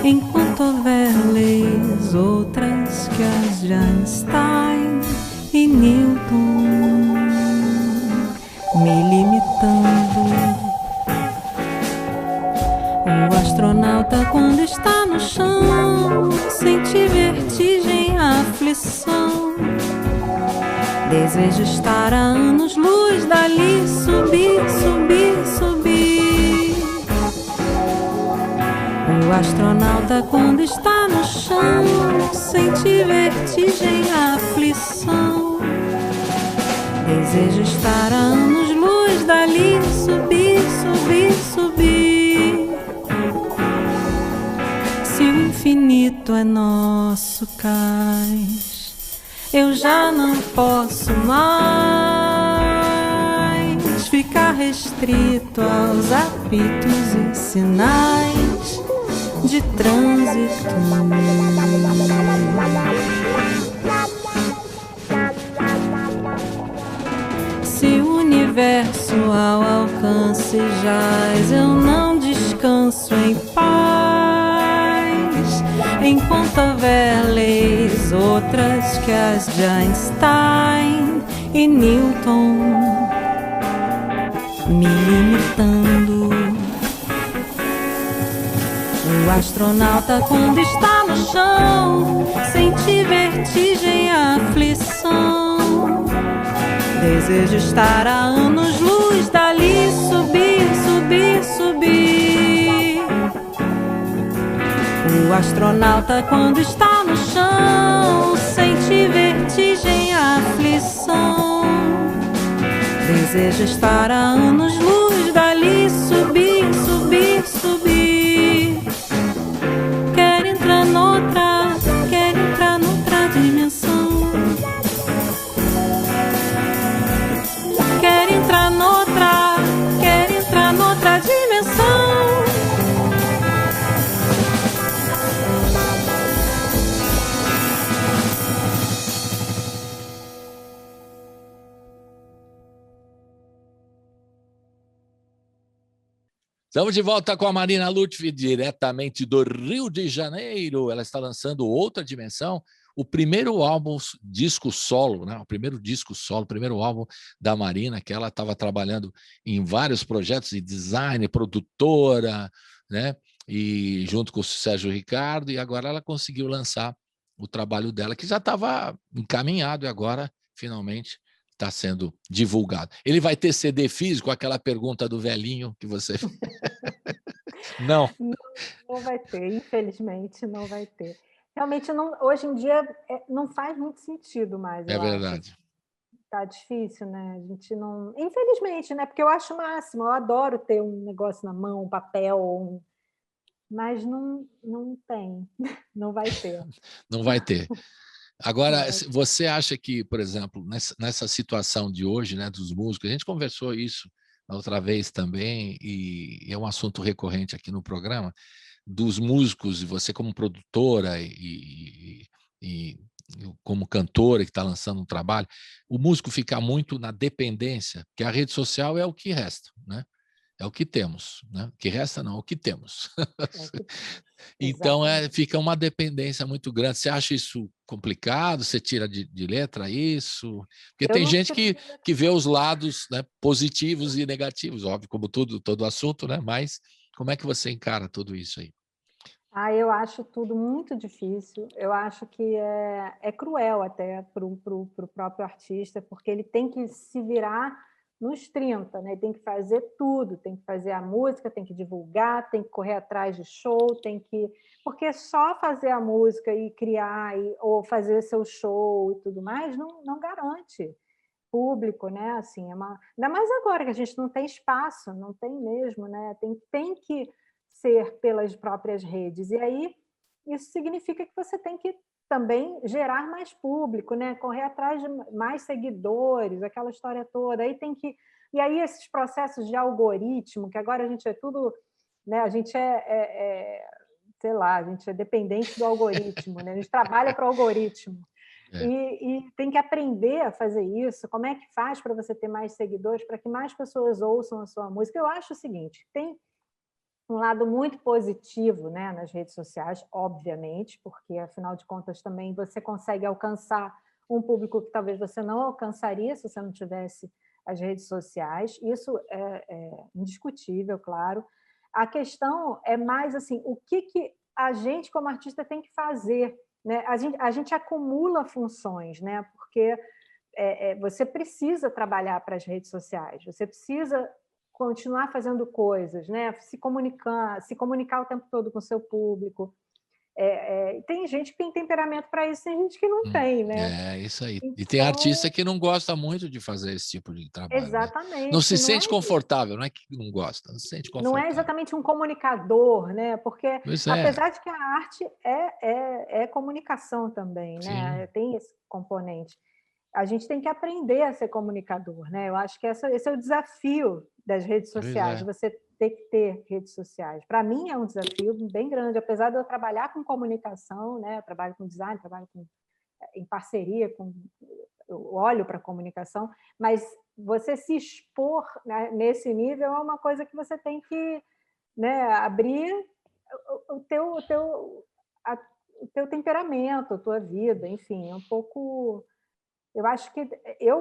enquanto houver leis outras que as de Einstein e Newton me limitando. O astronauta, quando está no chão, sente vertigem, aflição, deseja estar a anos-luz dali, subir, subir, subir. O astronauta, quando está no chão, sente vertigem, aflição, deseja estar a anos-luz dali, subir, subir, subir. Se o infinito é nosso cais, eu já não posso mais ficar restrito aos apitos e sinais de trânsito. Se o universo ao alcance jaz, eu não descanso em paz, enquanto houver leis outras que as de Einstein e Newton me limitando. O astronauta, quando está no chão, sente vertigem, aflição, deseja estar a anos-luz dali, subir, subir, subir. O astronauta, quando está no chão, sente vertigem, aflição, deseja estar a anos-luz dali, subir, subir, subir. Quer entrar noutra dimensão. Quer entrar noutra dimensão. Estamos de volta com a Marina Lutfi, diretamente do Rio de Janeiro. Ela está lançando Outra Dimensão, o primeiro álbum, disco solo, né? O primeiro disco solo, o primeiro álbum da Marina, que ela estava trabalhando em vários projetos de design, produtora, né? E junto com o Sérgio Ricardo, e agora ela conseguiu lançar o trabalho dela, que já estava encaminhado e agora, finalmente, está sendo divulgado. Ele vai ter CD físico, aquela pergunta do velhinho que você... Não. Não vai ter, infelizmente, não vai ter. Realmente, não, hoje em dia, não faz muito sentido mais, eu acho. É verdade. Tá difícil, né? A gente não... Infelizmente, né? Porque eu acho o máximo, eu adoro ter um negócio na mão, um papel, mas não tem, não vai ter. Não vai ter. Agora, você acha que, por exemplo, nessa situação de hoje, né, dos músicos, a gente conversou isso outra vez também, e é um assunto recorrente aqui no programa, dos músicos, e você como produtora e como cantora que está lançando um trabalho, o músico fica muito na dependência, porque a rede social é o que resta, né? É o que temos, né? O que resta não, é o que temos. Então, fica uma dependência muito grande. Você acha isso complicado? Você tira de letra isso? Porque tem gente que vê os lados, né, positivos e negativos, óbvio, como todo assunto, né? Mas como é que você encara tudo isso aí? Eu acho tudo muito difícil. Eu acho que é cruel até para o próprio artista, porque ele tem que se virar nos 30, né? Ele tem que fazer tudo, tem que fazer a música, tem que divulgar, tem que correr atrás de show, porque só fazer a música e criar ou fazer seu show e tudo mais não garante público, né? Assim, ainda mais agora que a gente não tem espaço, não tem mesmo, né? Tem que ser pelas próprias redes. E aí isso significa que você tem que também gerar mais público, né? Correr atrás de mais seguidores, aquela história toda. E aí esses processos de algoritmo, que agora a gente é tudo, né? A gente sei lá, a gente é dependente do algoritmo, né? A gente trabalha para o algoritmo. E tem que aprender a fazer isso. Como é que faz para você ter mais seguidores, para que mais pessoas ouçam a sua música? Eu acho o seguinte, tem um lado muito positivo, né, nas redes sociais, obviamente, porque, afinal de contas, também você consegue alcançar um público que talvez você não alcançaria se você não tivesse as redes sociais. Isso é indiscutível, claro. A questão é mais assim, o que a gente, como artista, tem que fazer, né? A gente acumula funções, né? Porque você precisa trabalhar para as redes sociais, você precisa continuar fazendo coisas, né? Se comunicar o tempo todo com o seu público. Tem gente que tem temperamento para isso, tem gente que não tem, né? É isso aí. Então, e tem artista que não gosta muito de fazer esse tipo de trabalho. Exatamente. Né? Não se sente confortável, não é que não gosta, não se sente confortável. Não é exatamente um comunicador, né? Porque, apesar de que a arte é comunicação também, né? Sim. Tem esse componente. A gente tem que aprender a ser comunicador, né? Eu acho que esse é o desafio das redes sociais, você ter que ter redes sociais. Para mim é um desafio bem grande, apesar de eu trabalhar com comunicação, né? Eu trabalho com design, trabalho em parceria eu olho para a comunicação, mas você se expor, né, nesse nível é uma coisa que você tem que, né, abrir o teu temperamento, a tua vida, enfim, é um pouco... Eu acho que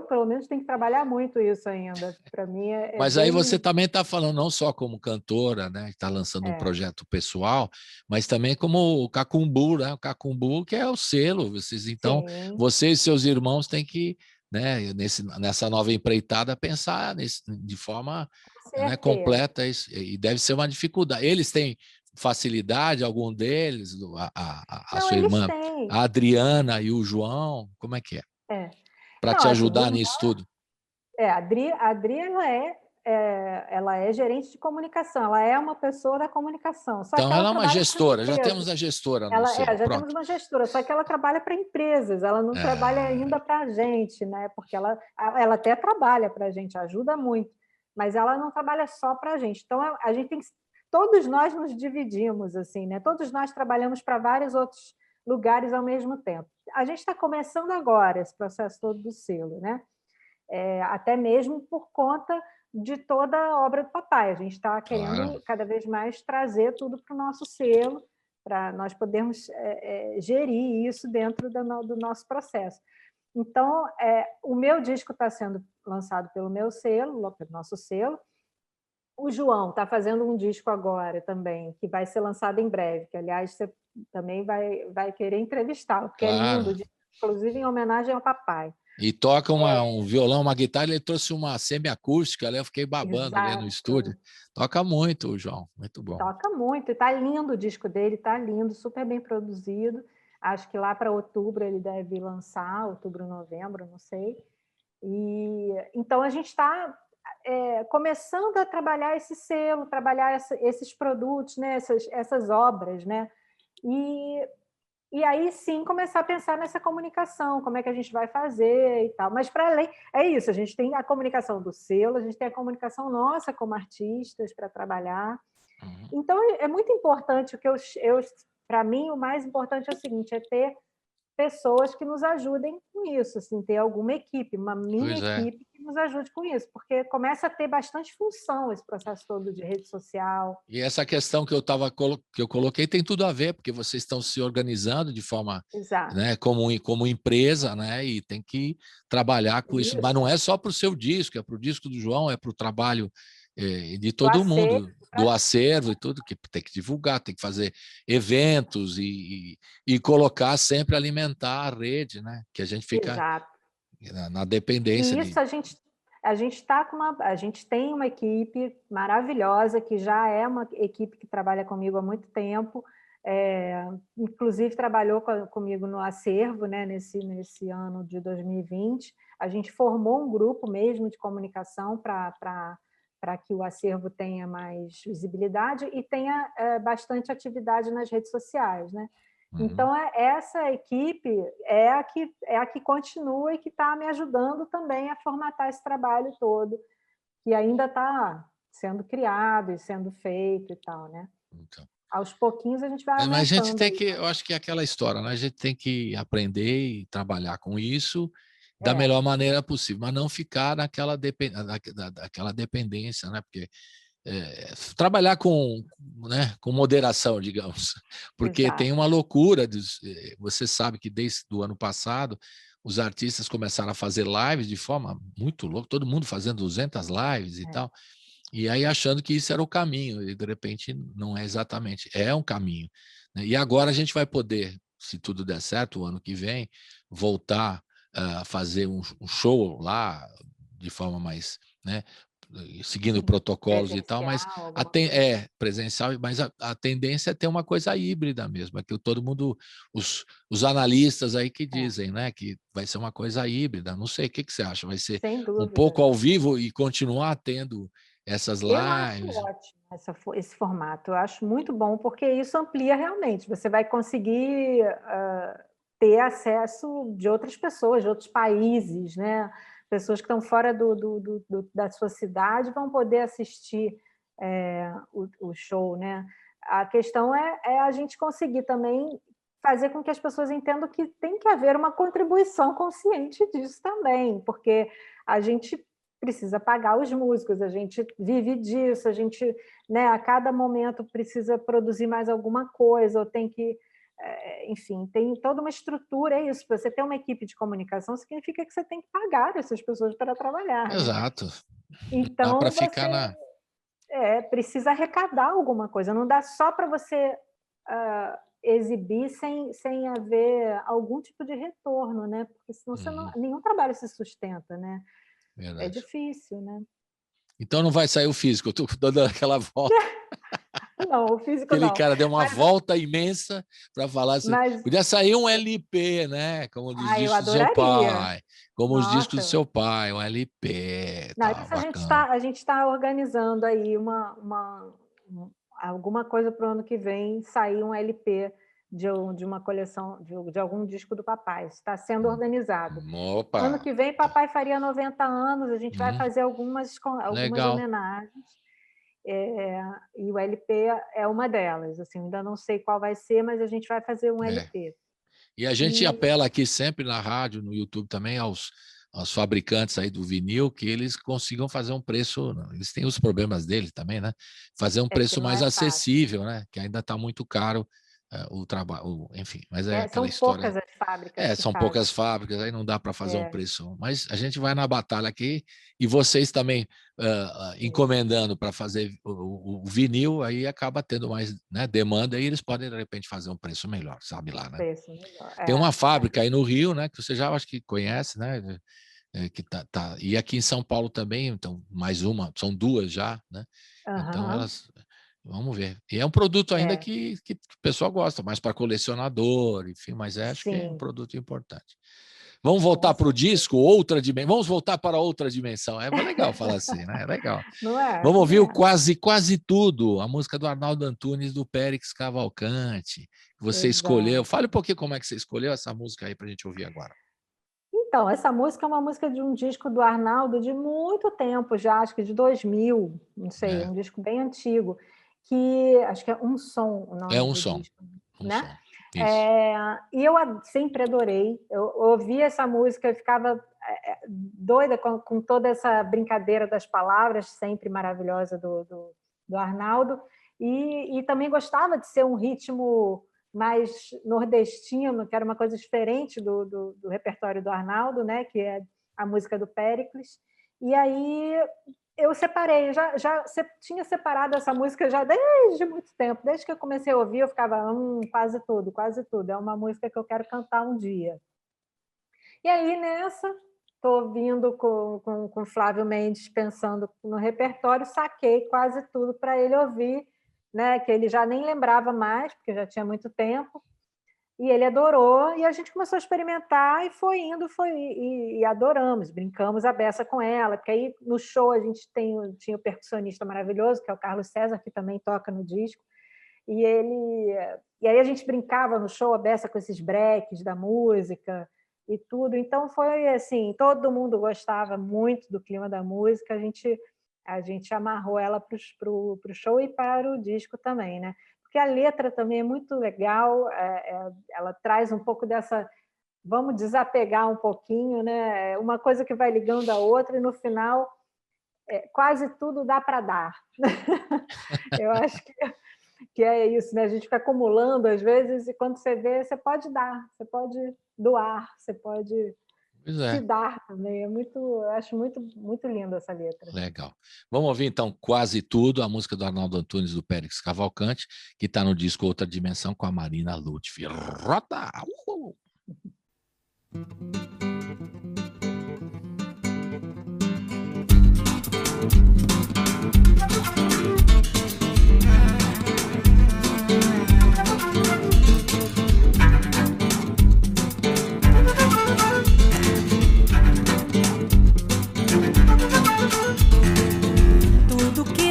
pelo menos, tenho que trabalhar muito isso ainda. Para mim Mas aí você também está falando não só como cantora, né, que está lançando um projeto pessoal, mas também como o Cacumbu, né? O Cacumbu, que é o selo. Então, você e seus irmãos têm que, né, nessa nova empreitada, pensar de forma, né, completa isso. E deve ser uma dificuldade. Eles têm facilidade, algum deles, a sua irmã, a Adriana e o João, como é que é? Para te ajudar nisso tudo. A Adri ela é gerente de comunicação, ela é uma pessoa da comunicação. Só então, que ela é uma gestora, já temos a gestora no céu. Já temos uma gestora, só que ela trabalha para empresas, ela não trabalha ainda para a gente, né? Porque ela até trabalha para a gente, ajuda muito, mas ela não trabalha só para a gente. Então, a gente tem que... Todos nós nos dividimos, assim, né? Todos nós trabalhamos para vários outros lugares ao mesmo tempo. A gente está começando agora esse processo todo do selo, né? Até mesmo por conta de toda a obra do papai. A gente está querendo cada vez mais trazer tudo para o nosso selo, para nós podermos gerir isso dentro do nosso processo. Então, o meu disco está sendo lançado pelo meu selo, pelo nosso selo. O João está fazendo um disco agora também, que vai ser lançado em breve, que, aliás, você também vai querer entrevistá-lo, porque é lindo, inclusive em homenagem ao papai. E toca um violão, uma guitarra, ele trouxe uma semiacústica, eu fiquei babando ali no estúdio. Toca muito, o João, muito bom. Toca muito, e está lindo o disco dele, está lindo, super bem produzido. Acho que lá para outubro ele deve lançar, outubro, novembro, não sei. E então a gente está começando a trabalhar esse selo, trabalhar esses produtos, né? essas obras, né? E aí sim começar a pensar nessa comunicação, como é que a gente vai fazer e tal. Mas para além, é isso, a gente tem a comunicação do selo, a gente tem a comunicação nossa como artistas para trabalhar. Então é muito importante, o que para mim o mais importante é o seguinte, é ter pessoas que nos ajudem com isso, assim, ter alguma equipe, uma mini equipe que nos ajude com isso, porque começa a ter bastante função esse processo todo de rede social. E essa questão que eu coloquei tem tudo a ver, porque vocês estão se organizando de forma, né, como empresa, né, e tem que trabalhar com isso. Mas não é só para o seu disco, é para o disco do João, é para o trabalho de todo mundo, do acervo e tudo, que tem que divulgar, tem que fazer eventos e colocar sempre, alimentar a rede, né? Que a gente fica na dependência. E isso a gente tem uma equipe maravilhosa, que já é uma equipe que trabalha comigo há muito tempo, inclusive trabalhou comigo no acervo, né, nesse ano de 2020. A gente formou um grupo mesmo de comunicação para que o acervo tenha mais visibilidade e tenha bastante atividade nas redes sociais, né? Então, essa equipe é a que continua e que está me ajudando também a formatar esse trabalho todo, que ainda está sendo criado e sendo feito e tal, né? Então, aos pouquinhos a gente vai aumentando. Mas a gente tem que, eu acho que é aquela história, né? A gente tem que aprender e trabalhar com isso da melhor maneira possível, mas não ficar naquela dependência, né? Porque trabalhar com moderação, digamos, porque tem uma loucura. Você sabe que desde o ano passado os artistas começaram a fazer lives de forma muito louca, todo mundo fazendo 200 lives e tal, e aí achando que isso era o caminho, e de repente não é exatamente, é um caminho, né? E agora a gente vai poder, se tudo der certo, o ano que vem, voltar a fazer um show lá de forma mais, né, seguindo protocolos e tal, mas presencial, mas a tendência é ter uma coisa híbrida mesmo, é que todo mundo, os analistas aí que dizem, né, que vai ser uma coisa híbrida. Não sei, o que você acha? Vai ser um pouco ao vivo e continuar tendo essas lives? Eu acho ótimo esse formato, eu acho muito bom, porque isso amplia realmente, você vai conseguir ter acesso de outras pessoas, de outros países, né? Pessoas que estão fora da sua cidade vão poder assistir o show, né? A questão é a gente conseguir também fazer com que as pessoas entendam que tem que haver uma contribuição consciente disso também, porque a gente precisa pagar os músicos, a gente vive disso, a gente, né, a cada momento precisa produzir mais alguma coisa, ou tem que... enfim, tem toda uma estrutura, é isso. Você ter uma equipe de comunicação significa que você tem que pagar essas pessoas para trabalhar. Exato. Né? Então, dá para ficar precisa arrecadar alguma coisa, não dá só para você exibir sem haver algum tipo de retorno, né? Porque senão nenhum trabalho se sustenta, né? Verdade. É difícil, né? Então não vai sair o físico, eu estou dando aquela volta. Não, o físico não. Aquele cara deu uma volta imensa para falar assim, podia sair um LP, né? Como os discos do seu pai. Como os discos do seu pai, um LP. Não, isso a gente está organizando aí alguma coisa para o ano que vem, sair um LP de uma coleção, de algum disco do papai. Está sendo organizado. Opa. Ano que vem, papai faria 90 anos, a gente vai fazer algumas homenagens. E o LP é uma delas, assim, ainda não sei qual vai ser, mas a gente vai fazer um LP. E a gente apela aqui sempre na rádio, no YouTube também, aos fabricantes aí do vinil que eles consigam fazer um preço, eles têm os problemas deles também, né? Fazer um preço mais acessível, né? Que ainda está muito caro o trabalho, enfim, mas é aquela história. São poucas as fábricas. São poucas fábricas, aí não dá para fazer um preço. Mas a gente vai na batalha aqui, e vocês também encomendando para fazer o vinil, aí acaba tendo mais, né, demanda, e eles podem, de repente, fazer um preço melhor, sabe lá, né? Preço melhor. Tem uma fábrica aí no Rio, né, que você já acho que conhece, né? Que tá, e aqui em São Paulo também, então, mais uma, são duas já, né? Então, elas... Vamos ver. E é um produto ainda que o pessoal gosta, mais para colecionador, enfim, mas acho que é um produto importante. Vamos voltar para o disco, outra dimensão. Vamos voltar para outra dimensão. É legal falar assim, né? É legal. Não é? Vamos ouvir o Quase Tudo, a música do Arnaldo Antunes, do Périx Cavalcante, que você escolheu. Fale um pouquinho como é que você escolheu essa música aí para a gente ouvir agora. Então, essa música é uma música de um disco do Arnaldo de muito tempo já, acho que de 2000, não sei, um disco bem antigo. Que acho que é Um Som o nome do som, disco, né? Som. E eu sempre adorei. Eu ouvia essa música, eu ficava doida com toda essa brincadeira das palavras, sempre maravilhosa do Arnaldo, e também gostava de ser um ritmo mais nordestino, que era uma coisa diferente do repertório do Arnaldo, né? Que é a música do Péricles. E aí eu separei, já tinha separado essa música já desde muito tempo, desde que eu comecei a ouvir, eu ficava, quase tudo, é uma música que eu quero cantar um dia. E aí, nessa, estou ouvindo com Flávio Mendes, pensando no repertório, saquei quase tudo para ele ouvir, né, que ele já nem lembrava mais, porque já tinha muito tempo, e ele adorou, e a gente começou a experimentar, e foi indo, e adoramos, brincamos a beça com ela, porque aí no show a gente tinha o percussionista maravilhoso, que é o Carlos César, que também toca no disco, e aí a gente brincava no show a beça com esses breaks da música e tudo, então foi assim, todo mundo gostava muito do clima da música, a gente amarrou ela para o show e para o disco também, né? Porque a letra também é muito legal, ela traz um pouco dessa... Vamos desapegar um pouquinho, né? Uma coisa que vai ligando a outra, e no final, quase tudo dá para dar. Eu acho que é isso, né? A gente fica acumulando, às vezes, e quando você vê, você pode dar, você pode doar, você pode... se dar também. Eu acho muito, muito linda essa letra. Legal. Vamos ouvir, então, Quase Tudo, a música do Arnaldo Antunes, do Périx Cavalcante, que está no disco Outra Dimensão, com a Marina Lutfi. Rota!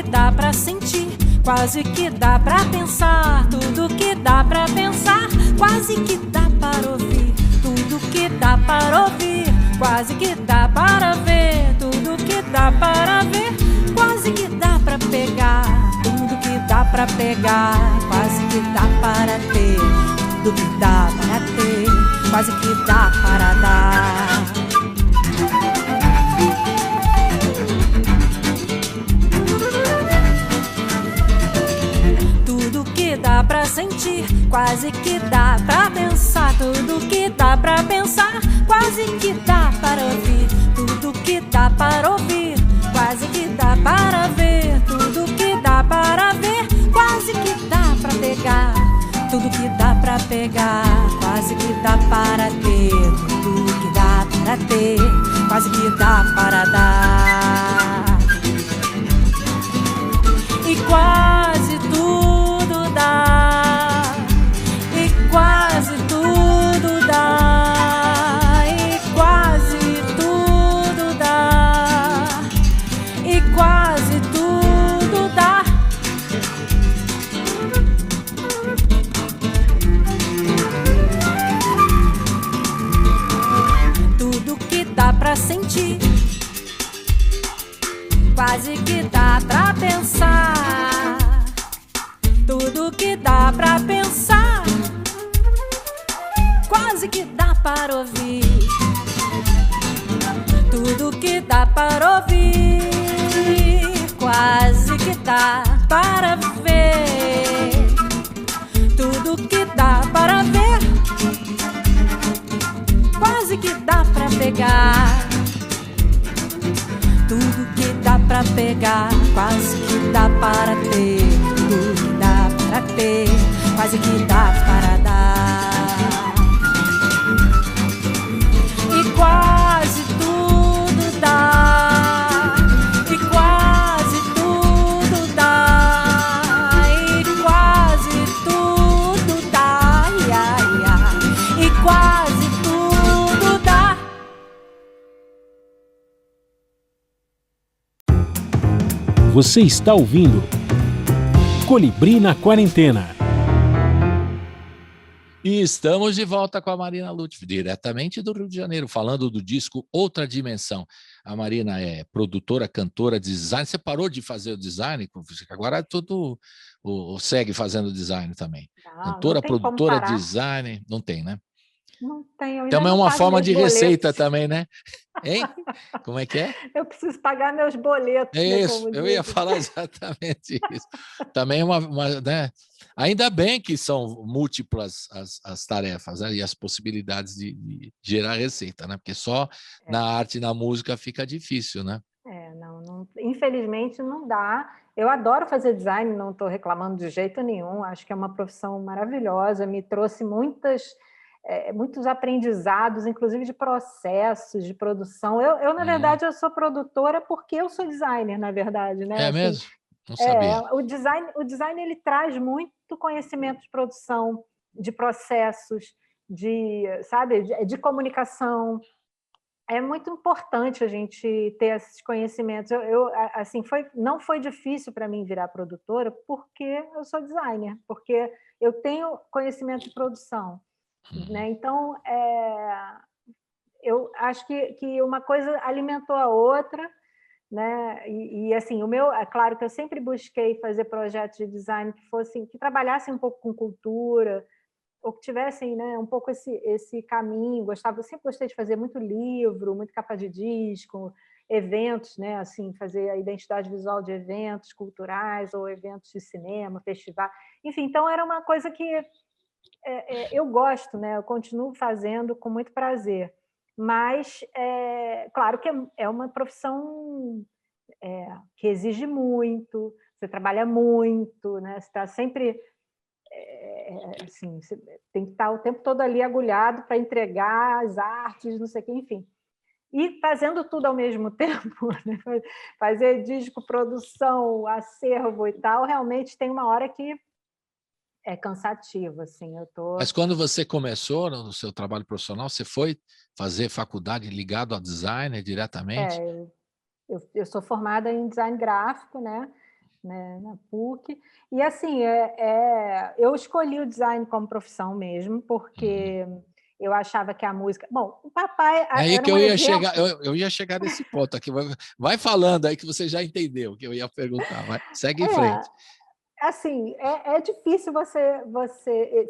Dá pra sentir, quase que dá pra pensar, tudo que dá pra pensar, quase que dá para ouvir, tudo que dá para ouvir, quase que dá para ver, tudo que dá para ver, quase que dá pra pegar, tudo que dá pra pegar, quase que dá para ter, tudo que dá para ter, quase que dá para dar. Dá pra sentir, quase que dá pra pensar, tudo que dá pra pensar, quase que dá para ouvir, tudo que dá para ouvir, quase que dá para ver, tudo que dá para ver, quase que dá pra pegar, tudo que dá pra pegar, quase que dá para ter, tudo que dá para ter, quase que dá para dar. E quase tudo dá, e quase tudo dá, e quase tudo dá, e quase tudo dá. Tudo que dá pra sentir, quase que dá pra pensar, tudo que dá pra pensar, quase que dá para ouvir, para ouvir, quase que dá para ver, tudo que dá para ver, quase que dá para pegar, tudo que dá para pegar, quase que dá para ter, tudo que dá para ter, quase que dá para dar. E quase tudo dá, e quase tudo dá, e quase tudo dá, ia, ia, e quase tudo dá. Você está ouvindo Colibri na Quarentena. E estamos de volta com a Marina Lutfi, diretamente do Rio de Janeiro, falando do disco Outra Dimensão. A Marina é produtora, cantora, design. Você parou de fazer o design? Agora tudo segue fazendo design também. Cantora, produtora, design. Não tem, né? Não tem. Eu Também é não uma pago forma meus de boletos. receita também, né? Hein? Como é que é? Eu preciso pagar meus boletos. É né, isso, como eu ia dizem. falar exatamente isso. Também né? Ainda bem que são múltiplas as tarefas, né? E as possibilidades de gerar receita, né? Porque só na arte e na música fica difícil, né? Não, infelizmente não dá. Eu adoro fazer design, não estou reclamando de jeito nenhum. Acho que é uma profissão maravilhosa, me trouxe muitos aprendizados, inclusive de processos, de produção. Eu na verdade, eu sou produtora porque eu sou designer, na verdade, né? É assim, mesmo? Não sabia. O design ele traz muito conhecimento de produção, de processos, de comunicação. É muito importante a gente ter esses conhecimentos. Não foi difícil para mim virar produtora porque eu sou designer, porque eu tenho conhecimento de produção. Né? Então, eu acho que uma coisa alimentou a outra, né? Assim, é claro que eu sempre busquei fazer projetos de design que trabalhassem um pouco com cultura, ou que tivessem, né, um pouco esse caminho. Eu sempre gostei de fazer muito livro, muito capa de disco, eventos, né, assim, fazer a identidade visual de eventos culturais ou eventos de cinema, festival, enfim. Então era uma coisa que eu gosto, né? Eu continuo fazendo com muito prazer, mas claro que é uma profissão que exige muito, você trabalha muito, né? Você está sempre assim, você tem que estar o tempo todo ali agulhado para entregar as artes, não sei o quê, enfim. E fazendo tudo ao mesmo tempo, né? Fazer disco, produção, acervo e tal, realmente tem uma hora que é cansativo, assim. Mas quando você começou no seu trabalho profissional, você foi fazer faculdade ligado a designer diretamente? Eu sou formada em design gráfico, né, na PUC, e assim, eu escolhi o design como profissão mesmo, porque eu achava que a música... Bom, o papai É aí era que um eu ia exemplo. chegar, eu ia chegar nesse ponto aqui. Vai falando aí que você já entendeu o que eu ia perguntar. Segue em frente. Assim, é difícil você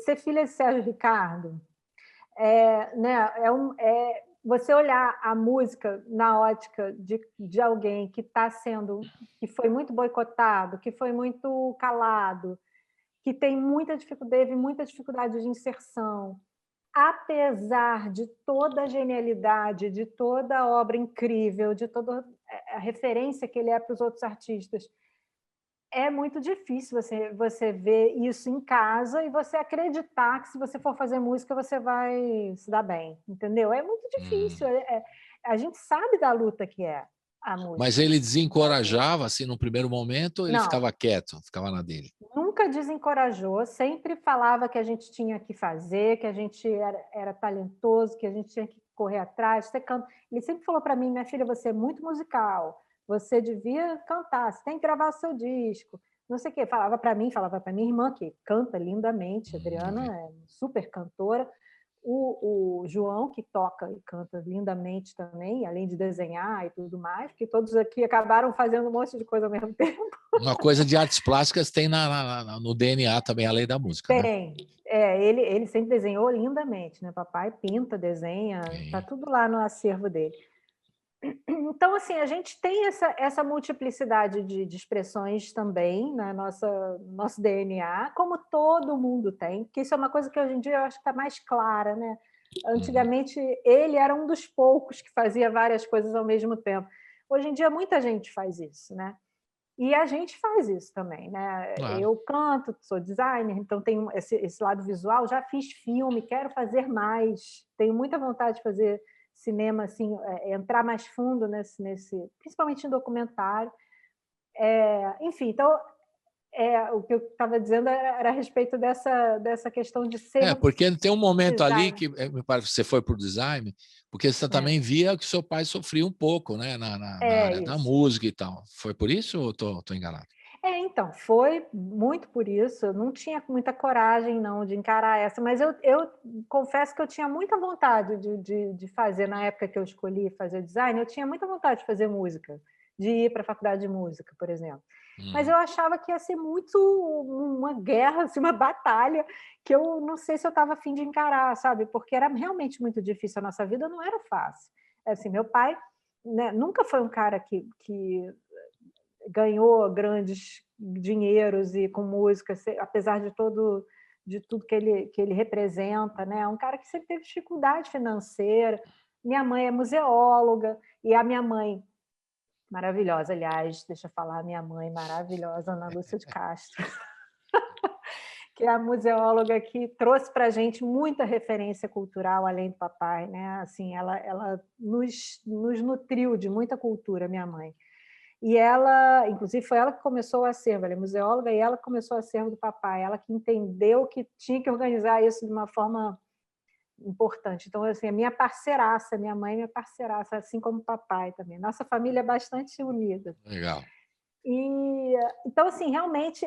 ser filha de Sérgio Ricardo, né? Você olhar a música na ótica de alguém que foi muito boicotado, que foi muito calado, que teve muita dificuldade de inserção, apesar de toda a genialidade, de toda a obra incrível, de toda a referência que ele é para os outros artistas. É muito difícil você ver isso em casa e você acreditar que, se você for fazer música, você vai se dar bem, entendeu? É muito difícil. A gente sabe da luta que é a música. Mas ele desencorajava, assim, no primeiro momento, ou ele ficava quieto, ficava na dele? Nunca desencorajou, sempre falava que a gente tinha que fazer, que a gente era talentoso, que a gente tinha que correr atrás. Ele sempre falou para mim: minha filha, você é muito musical, você devia cantar, você tem que gravar seu disco, não sei o quê. Falava para minha irmã, que canta lindamente, a Adriana é super cantora, o João, que toca e canta lindamente também, além de desenhar e tudo mais, porque todos aqui acabaram fazendo um monte de coisa ao mesmo tempo. Uma coisa de artes plásticas tem no DNA também, além da música. Tem. Né? Ele sempre desenhou lindamente, né? Papai pinta, desenha, está tudo lá no acervo dele. Então, assim, a gente tem essa multiplicidade de expressões também na nosso DNA, como todo mundo tem, porque isso é uma coisa que hoje em dia eu acho que está mais clara, né? Antigamente, ele era um dos poucos que fazia várias coisas ao mesmo tempo. Hoje em dia, muita gente faz isso, né? E a gente faz isso também, né? Claro. Eu canto, sou designer, então tenho esse lado visual, já fiz filme, quero fazer mais, tenho muita vontade de fazer cinema, assim, entrar mais fundo nesse principalmente em documentário. Enfim, então, o que eu estava dizendo era a respeito dessa questão de ser Porque tem um momento ali designer. que me parece que você foi para o design, porque você também via que seu pai sofria um pouco, né, na área da Isso. música e tal. Foi por isso ou estou enganado? Então, foi muito por isso. Eu não tinha muita coragem, não, de encarar essa, mas eu confesso que eu tinha muita vontade de fazer, na época que eu escolhi fazer design, eu tinha muita vontade de fazer música, de ir para a faculdade de música, por exemplo. Mas eu achava que ia ser muito uma guerra, assim, uma batalha, que eu não sei se eu estava a fim de encarar, sabe? Porque era realmente muito difícil, a nossa vida não era fácil. Assim, meu pai, né, nunca foi um cara que ganhou grandes dinheiros e com música, apesar de tudo que ele representa, né? É um cara que sempre teve dificuldade financeira. Minha mãe é museóloga e a minha mãe, maravilhosa, aliás, deixa eu falar, minha mãe maravilhosa, Ana Lúcia de Castro, que é a museóloga que trouxe para a gente muita referência cultural além do papai, né? Assim, ela nos nutriu de muita cultura, minha mãe. E ela, inclusive, foi ela que começou o acervo, ela é museóloga e ela começou o acervo do papai, ela que entendeu que tinha que organizar isso de uma forma importante. Então, assim, a minha parceiraça, minha mãe é minha parceiraça, assim como o papai também. Nossa família é bastante unida. Legal. Então, assim, realmente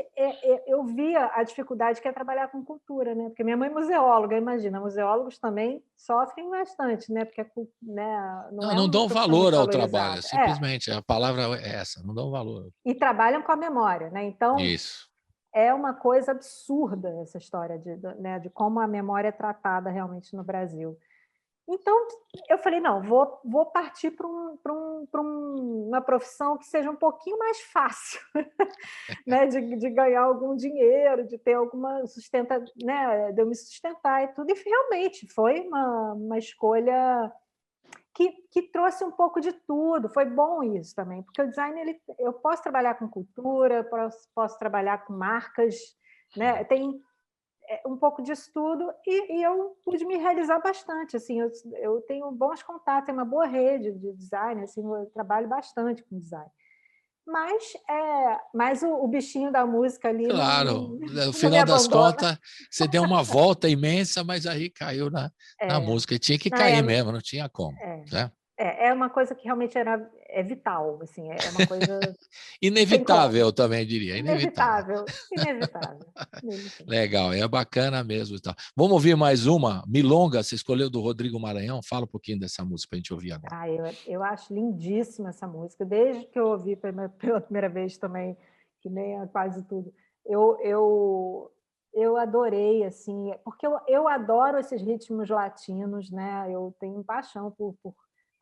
eu via a dificuldade que é trabalhar com cultura, né? Porque minha mãe é museóloga, imagina, museólogos também sofrem bastante, né? Porque não é Não uma dão profissão valor muito ao trabalho, valorizada. simplesmente, a palavra é essa, não dão valor. E trabalham com a memória, né? Então, Isso. é uma coisa absurda essa história de como a memória é tratada realmente no Brasil. Então, eu falei, não, vou partir para uma profissão que seja um pouquinho mais fácil, né? de ganhar algum dinheiro, de ter alguma né? De eu me sustentar e tudo. E realmente foi uma escolha que trouxe um pouco de tudo. Foi bom isso também, porque o design, eu posso trabalhar com cultura, posso trabalhar com marcas, né? Tem um pouco disso tudo, e eu pude me realizar bastante. Assim, eu tenho bons contatos, tenho uma boa rede de design, assim, eu trabalho bastante com design. Mas o bichinho da música ali Claro, no não me final das abandona. contas, você deu uma volta imensa, mas aí caiu na música. E tinha que Não, cair mesmo, não tinha como. Né? É uma coisa que realmente é vital, assim, é uma coisa... Não tem como. Inevitável, eu também diria, inevitável. Inevitável. Legal, é bacana mesmo. E tal. Vamos ouvir mais uma? Milonga, você escolheu do Rodrigo Maranhão? Fala um pouquinho dessa música para a gente ouvir agora. Eu acho lindíssima essa música, desde que eu ouvi pela primeira vez também, que nem quase tudo. Eu adorei, assim, porque eu adoro esses ritmos latinos, né? Eu tenho paixão por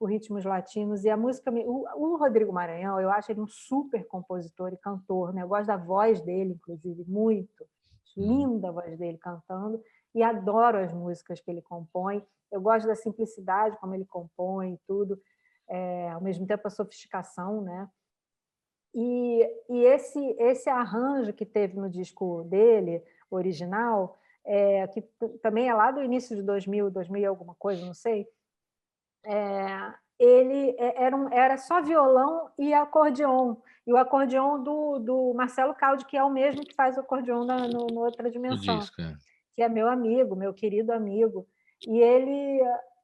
ritmos latinos, e a música... O Rodrigo Maranhão, eu acho ele um super compositor e cantor, né? Eu gosto da voz dele, inclusive, muito. Linda a voz dele cantando, e adoro as músicas que ele compõe. Eu gosto da simplicidade como ele compõe e tudo, ao mesmo tempo a sofisticação, né? E esse arranjo que teve no disco dele, original, que também é lá do início de 2000 e alguma coisa, não sei, ele era só violão e acordeon, e o acordeon do Marcelo Caldi, que é o mesmo que faz o acordeon no Outra No Dimensão, disco, que é meu amigo, meu querido amigo. E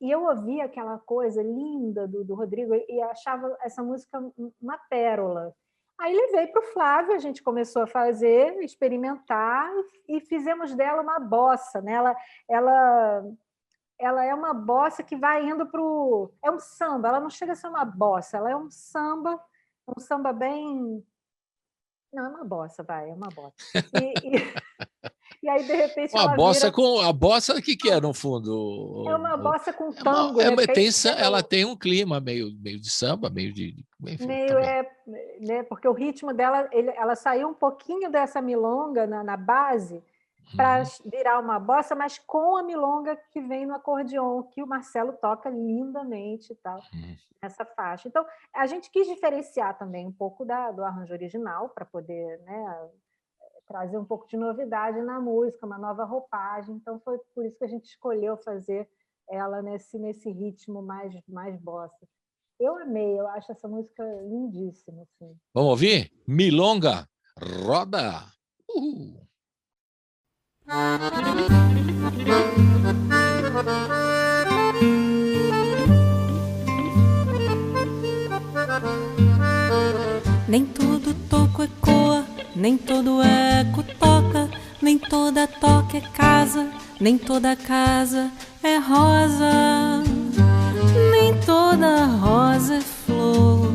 eu ouvia aquela coisa linda do Rodrigo e achava essa música uma pérola. Aí levei para o Flávio, a gente começou a fazer, experimentar, e fizemos dela uma bossa, né? Ela é uma bossa que vai indo para o... É um samba, ela não chega a ser uma bossa, ela é um samba bem... Não, é uma bossa, vai, é uma bossa. E aí, de repente, A ela bossa vira... a bossa, o que é, no fundo? É uma bossa com tango, né? Ela tem um clima meio de samba, enfim, tá Meio bem. né? Porque o ritmo dela, ela saiu um pouquinho dessa milonga na base para virar uma bossa, mas com a milonga que vem no acordeon, que o Marcelo toca lindamente e tal, nessa faixa. Então, a gente quis diferenciar também um pouco do arranjo original, para poder, né, trazer um pouco de novidade na música, uma nova roupagem. Então, foi por isso que a gente escolheu fazer ela nesse ritmo mais bossa. Eu amei, eu acho essa música lindíssima. Assim. Vamos ouvir? Milonga, roda! Uhul. Nem todo toco ecoa, nem todo eco toca, nem toda toca é casa, nem toda casa é rosa, nem toda rosa é flor,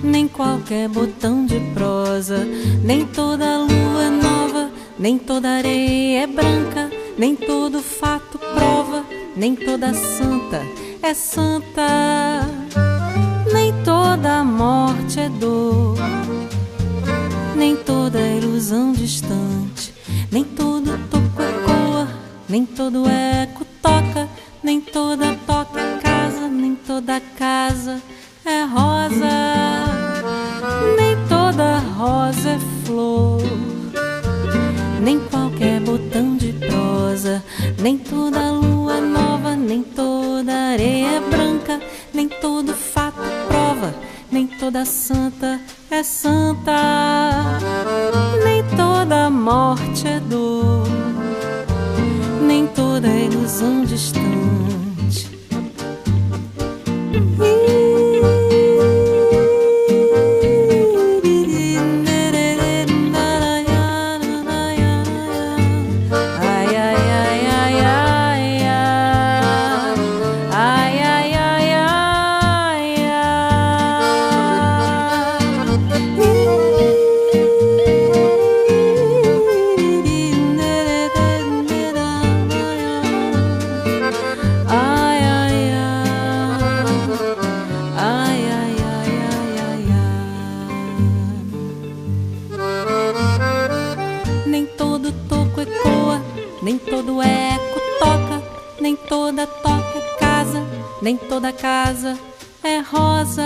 nem qualquer botão de prosa, nem toda lua é nova, nem toda areia é branca, nem todo fato prova, nem toda santa é santa, nem toda morte é dor, nem toda ilusão distante, nem todo toco ecoa, nem todo eco toca, nem toda toca é casa, nem toda casa é rosa, nem toda rosa é flor, nem qualquer botão de prosa, nem toda lua nova, nem toda areia branca, nem todo fato prova, nem toda santa é santa, nem toda morte é dor, nem toda ilusão distante. Nem todo toco ecoa, nem todo eco toca, nem toda toca é casa, nem toda casa é rosa,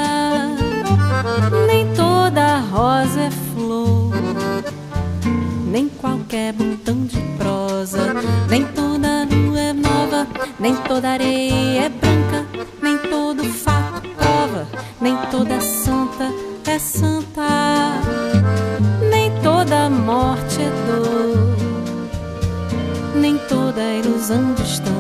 nem toda rosa é flor, nem qualquer botão de prosa, nem toda lua é nova, nem toda areia é branca, nem todo fato prova, nem toda santa é santa, nem toda morte é dor, nem toda ilusão distante.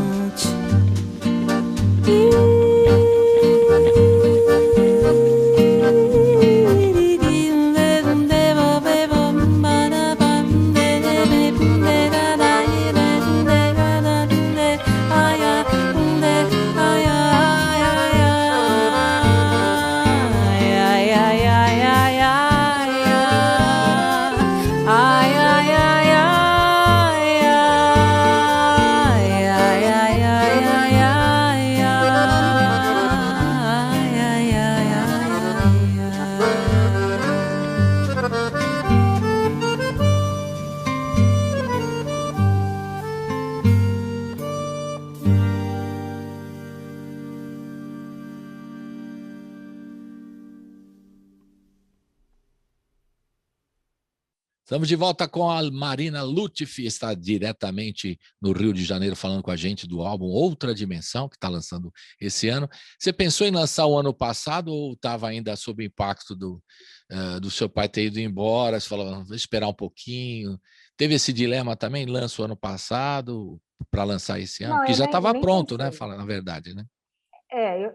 Estamos de volta com a Marina Lutfi, está diretamente no Rio de Janeiro falando com a gente do álbum Outra Dimensão, que está lançando esse ano. Você pensou em lançar o ano passado ou estava ainda sob o impacto do seu pai ter ido embora? Você falou, vou esperar um pouquinho. Teve esse dilema também? Lança o ano passado para lançar esse ano? Não, Porque já estava pronto, pensei. né? Fala, na verdade, né?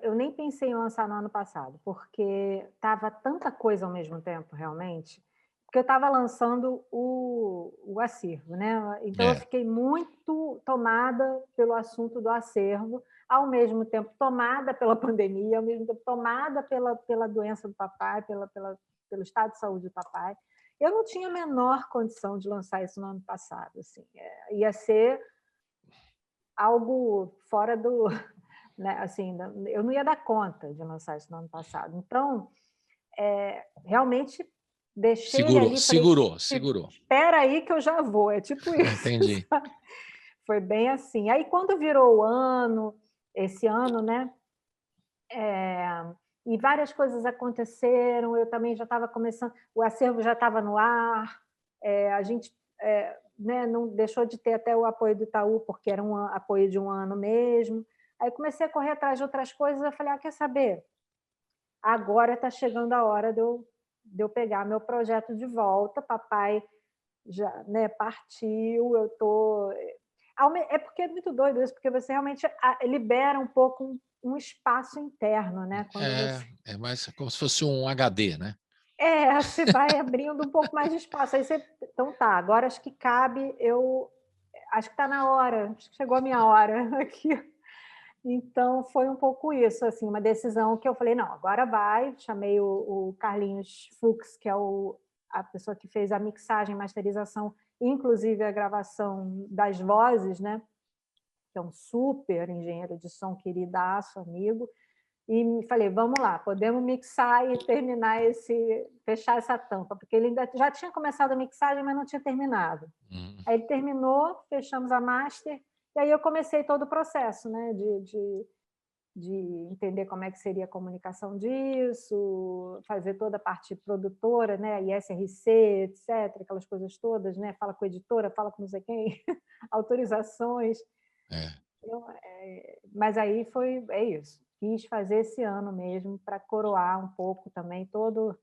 Eu nem pensei em lançar no ano passado, porque estava tanta coisa ao mesmo tempo, realmente, porque eu estava lançando o acervo, né? Então eu fiquei muito tomada pelo assunto do acervo, ao mesmo tempo tomada pela pandemia, ao mesmo tempo tomada pela doença do papai, pelo estado de saúde do papai. Eu não tinha a menor condição de lançar isso no ano passado. Assim, ia ser algo fora do... Né, assim, eu não ia dar conta de lançar isso no ano passado. Então, realmente, deixei ele ali... Segurou. Espera aí que eu já vou. É tipo isso. Entendi. Sabe? Foi bem assim. Aí, quando virou o ano, esse ano, né? E várias coisas aconteceram, eu também já estava começando, o acervo já estava no ar, a gente né, não deixou de ter até o apoio do Itaú, porque era um apoio de um ano mesmo. Aí comecei a correr atrás de outras coisas, eu falei, quer saber? Agora está chegando a hora de eu pegar meu projeto de volta, papai já, né, partiu, eu estou... É porque é muito doido isso, porque você realmente libera um pouco um espaço interno, né? Quando É mais como se fosse um HD, né? Você vai abrindo um pouco mais de espaço. Aí então tá, agora acho que cabe, acho que está na hora, acho que chegou a minha hora aqui. Então foi um pouco isso, assim, uma decisão que eu falei, não, agora vai. Chamei o Carlinhos Fux, que é a pessoa que fez a mixagem, masterização, inclusive a gravação das vozes, né? Que é um super engenheiro de som, queridaço, amigo, e me falei, vamos lá, podemos mixar e terminar fechar essa tampa, porque ele ainda já tinha começado a mixagem, mas não tinha terminado. Aí ele terminou, fechamos a master, e aí eu comecei todo o processo, né, de entender como é que seria a comunicação disso, fazer toda a parte produtora, né, ISRC, etc., aquelas coisas todas, né, fala com a editora, fala com não sei quem, autorizações. Mas aí é isso. Quis fazer esse ano mesmo para coroar um pouco também todo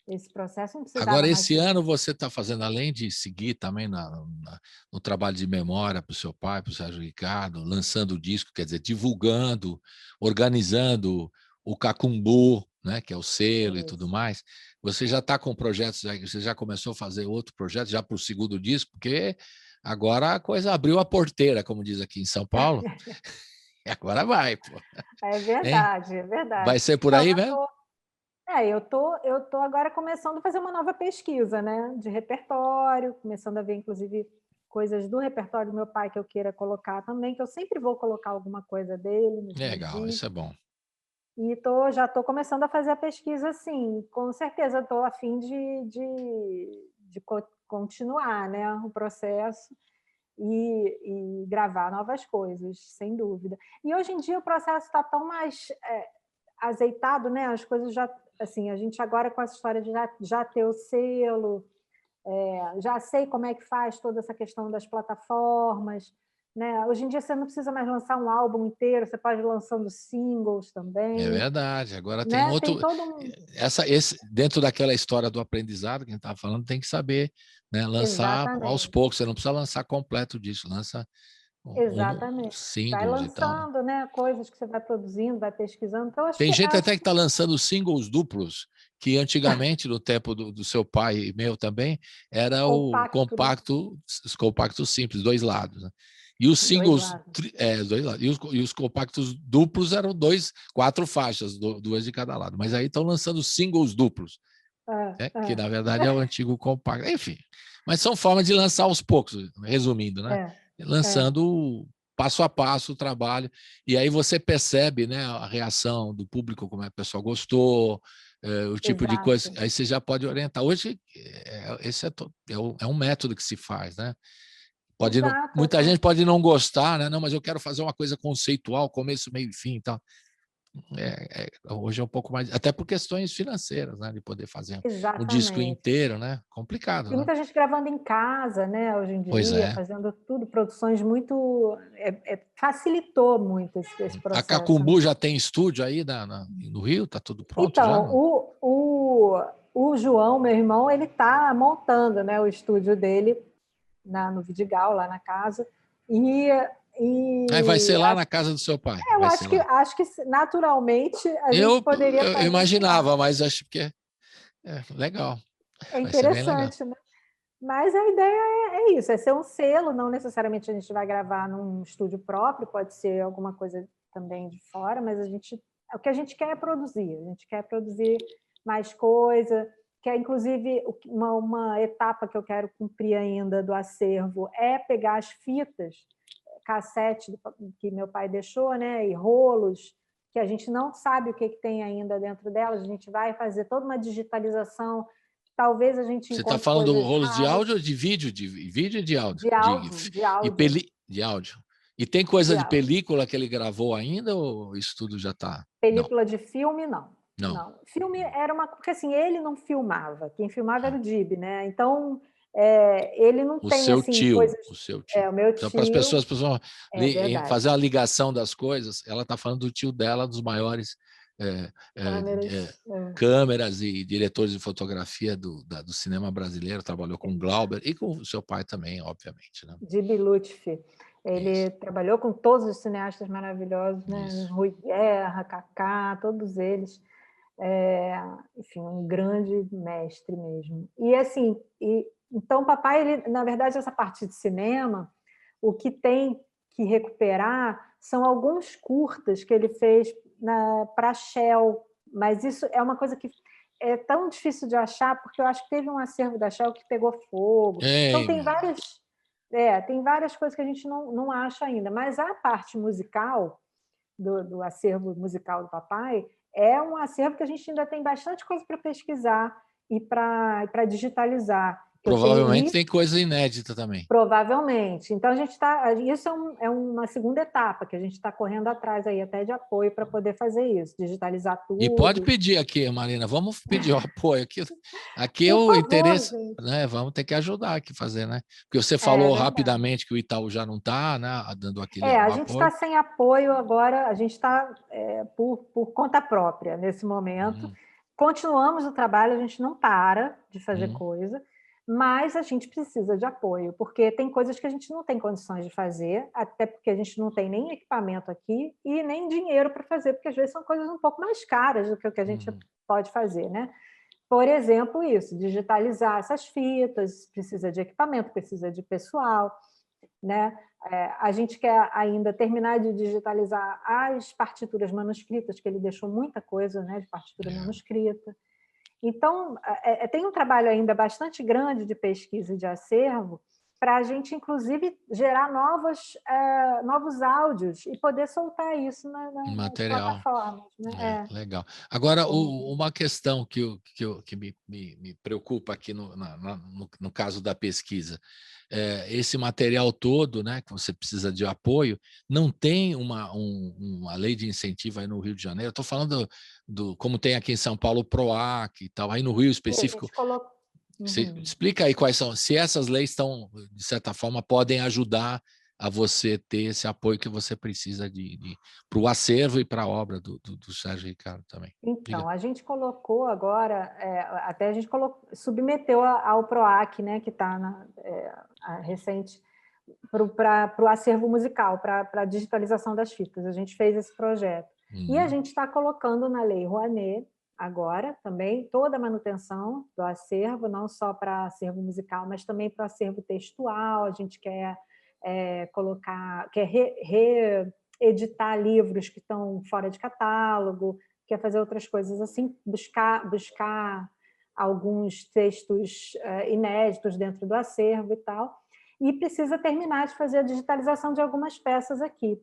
esse processo. Não precisava. Agora, esse ano você está fazendo, além de seguir também no trabalho de memória para o seu pai, para o Sérgio Ricardo, lançando o disco, quer dizer, divulgando, organizando o Cacumbu, né, que é o selo e tudo mais. Você já está com projetos, você já começou a fazer outro projeto já para o segundo disco, porque agora a coisa abriu a porteira, como diz aqui em São Paulo. E agora vai, pô. É verdade, é verdade. Vai ser por aí mesmo? Eu tô agora começando a fazer uma nova pesquisa, né, de repertório, começando a ver, inclusive, coisas do repertório do meu pai que eu queira colocar também, que eu sempre vou colocar alguma coisa dele. Legal, isso é bom. E já estou começando a fazer a pesquisa, sim. Com certeza estou a fim de continuar, né, o processo e gravar novas coisas, sem dúvida. E hoje em dia o processo está tão mais azeitado, né? As coisas já, assim, a gente agora com essa história de já ter o selo, já sei como é que faz toda essa questão das plataformas, né? Hoje em dia você não precisa mais lançar um álbum inteiro, você pode ir lançando singles também. É verdade. Agora né? tem outro. Tem todo Dentro daquela história do aprendizado que a gente estava falando, tem que saber, né, lançar aos poucos. Você não precisa lançar completo disso, lança singles vai lançando, e tal, né? Coisas que você vai produzindo, vai pesquisando. Então, tem gente até que está lançando singles duplos, que antigamente, no tempo do seu pai e meu também, era o compacto, os compactos simples, 2 lados. Né? E os singles, 2 lados. E os compactos duplos eram 4 faixas, 2 de cada lado. Mas aí estão lançando singles duplos, que na verdade é o antigo compacto. Enfim, mas são formas de lançar aos poucos, resumindo, né? Lançando passo a passo o trabalho, e aí você percebe, né, a reação do público, como é que o pessoal gostou, o tipo de coisa, aí você já pode orientar. Hoje, esse é um método que se faz, né? Muita gente pode não gostar, né? Não, mas eu quero fazer uma coisa conceitual, começo, meio e fim e tal. Hoje é um pouco mais, até por questões financeiras, né, de poder fazer um disco inteiro, né? Complicado. E muita gente gravando em casa, né? Hoje em dia, fazendo tudo, produções muito, facilitou muito esse processo. A Cacumbu já tem estúdio aí no Rio, tá tudo pronto? Então, já, o João, meu irmão, ele tá montando, né, o estúdio dele no Vidigal, lá na casa, Aí vai ser lá na casa do seu pai. Eu acho que naturalmente a gente poderia fazer. Eu imaginava, mas acho que é legal. É interessante, né? Mas a ideia é isso, é ser um selo, não necessariamente a gente vai gravar num estúdio próprio, pode ser alguma coisa também de fora, mas o que a gente quer é produzir, a gente quer produzir mais coisa, que é inclusive uma etapa que eu quero cumprir ainda do acervo, é pegar as fitas cassete que meu pai deixou, né, e rolos, que a gente não sabe o que tem ainda dentro delas, a gente vai fazer toda uma digitalização, talvez a gente Você encontre está falando coisas rolos de raras. áudio ou de vídeo? De vídeo e de áudio? De áudio. De áudio. E tem coisa de áudio. película que ele gravou ainda ou isso tudo já está? Película de filme, não. Não. Filme era uma... Porque assim, ele não filmava, quem filmava era o Dib, né? Então, ele não O tem seu assim, tio, coisas... o seu tio. O meu tio. Então, para as pessoas precisam fazer a verdade. ligação das coisas, ela está falando do tio dela, dos maiores câmeras e diretores de fotografia do cinema brasileiro, trabalhou com o Glauber e com o seu pai também, obviamente. Né? Dib Lutfi. Ele trabalhou com todos os cineastas maravilhosos, né? Rui Guerra, Kaká, todos eles. Enfim, um grande mestre mesmo. E assim, então papai, ele, na verdade, essa parte de cinema, o que tem que recuperar são alguns curtas que ele fez para a Shell, mas isso é uma coisa que é tão difícil de achar, porque eu acho que teve um acervo da Shell que pegou fogo. Então tem várias coisas que a gente não acha ainda, mas a parte musical, do acervo musical do papai, é um acervo que a gente ainda tem bastante coisa para pesquisar e para digitalizar. Provavelmente tem coisa inédita também. Provavelmente. Então, isso é uma segunda etapa, que a gente está correndo atrás aí até de apoio para poder fazer isso, digitalizar tudo. E pode pedir aqui, Marina, vamos pedir o apoio aqui. Aqui é o interesse, né? Vamos ter que ajudar aqui a fazer, né? Porque você falou rapidamente que o Itaú já não está, né, dando aquele apoio. A gente está sem apoio agora, a gente está por conta própria nesse momento. Continuamos o trabalho, a gente não para de fazer coisa, mas a gente precisa de apoio, porque tem coisas que a gente não tem condições de fazer, até porque a gente não tem nem equipamento aqui e nem dinheiro para fazer, porque às vezes são coisas um pouco mais caras do que o que a gente pode fazer, né? Por exemplo, isso, digitalizar essas fitas, precisa de equipamento, precisa de pessoal, né? A gente quer ainda terminar de digitalizar as partituras manuscritas, que ele deixou muita coisa, né, de partitura manuscrita. Então, tem um trabalho ainda bastante grande de pesquisa e de acervo para a gente, inclusive, gerar novos áudios e poder soltar isso nas plataformas. Né? Legal. Agora, uma questão que me preocupa aqui no caso da pesquisa, esse material todo, né, que você precisa de apoio, não tem uma lei de incentivo aí no Rio de Janeiro. Estou falando como tem aqui em São Paulo o PROAC e tal, aí no Rio específico. Você explica aí quais são, se essas leis estão, de certa forma, podem ajudar a você ter esse apoio que você precisa para o acervo e para a obra do Sérgio Ricardo também. Então, a gente colocou agora, até a gente submeteu ao PROAC, né, que está recente, para o acervo musical, para a digitalização das fitas. A gente fez esse projeto. E a gente está colocando na Lei Rouanet, agora também, toda a manutenção do acervo, não só para acervo musical, mas também para o acervo textual. A gente quer reeditar livros que estão fora de catálogo, quer fazer outras coisas assim, buscar alguns textos inéditos dentro do acervo e tal, e precisa terminar de fazer a digitalização de algumas peças aqui.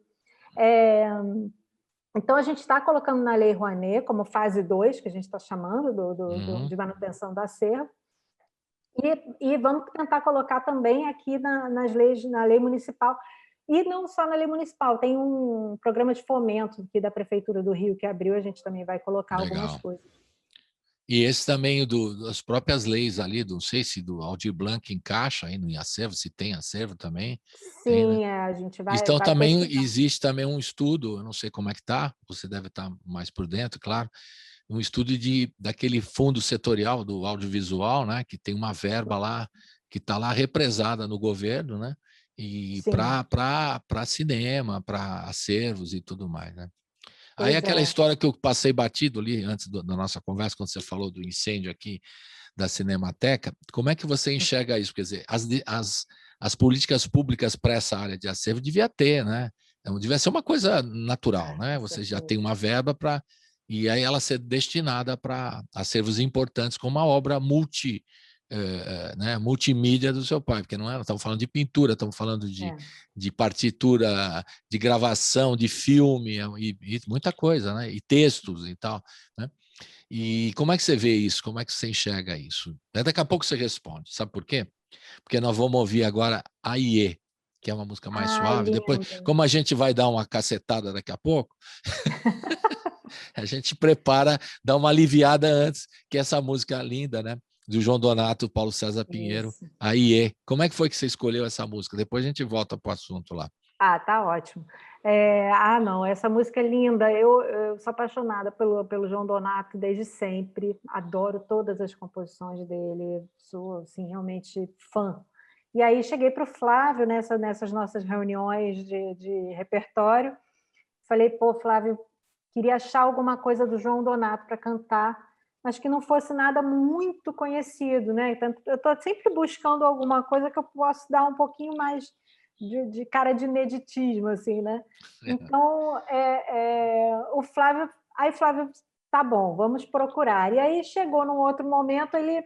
Então, a gente está colocando na Lei Rouanet, como fase 2, que a gente está chamando, de manutenção do acervo, e vamos tentar colocar também aqui na lei municipal, e não só na lei municipal, tem um programa de fomento aqui da Prefeitura do Rio que abriu, a gente também vai colocar algumas coisas. E esse também das próprias leis ali, não sei se do Aldir Blanc encaixa aí no acervo, se tem acervo também. Sim, tem, né? A gente vai. Então, vai também pesquisar. Existe também um estudo, eu não sei como é que está, você deve estar mais por dentro, claro, um estudo daquele fundo setorial do audiovisual, né, que tem uma verba lá, que está lá represada no governo, né, e para cinema, para acervos e tudo mais, né. Aí aquela história que eu passei batido ali antes da nossa conversa, quando você falou do incêndio aqui da Cinemateca, como é que você enxerga isso? Quer dizer, as políticas públicas para essa área de acervo devia ter, né? Então, devia ser uma coisa natural, né? Você já tem uma verba e aí ela ser destinada para acervos importantes, como uma obra multimídia do seu pai, porque não estamos falando de pintura, estamos falando de partitura, de gravação, de filme, e muita coisa, né? E textos e tal, né? E como é que você vê isso? Como é que você enxerga isso? Daqui a pouco você responde. Sabe por quê? Porque nós vamos ouvir agora Aie, que é uma música mais suave. Lindo. Depois, como a gente vai dar uma cacetada daqui a pouco, a gente prepara, dá uma aliviada antes, que essa música linda, né? Do João Donato, Paulo César Pinheiro, Aie. Como é que foi que você escolheu essa música? Depois a gente volta para o assunto lá. Tá ótimo. Não, essa música é linda. Eu sou apaixonada pelo João Donato desde sempre. Adoro todas as composições dele. Sou, assim, realmente fã. E aí cheguei para o Flávio nessas nossas reuniões de repertório. Falei, pô, Flávio, queria achar alguma coisa do João Donato para cantar, mas que não fosse nada muito conhecido, né? Então, eu estou sempre buscando alguma coisa que eu possa dar um pouquinho mais de cara de ineditismo, assim, né? Então, o Flávio... Aí, Flávio, tá bom, vamos procurar. E aí, chegou num outro momento, ele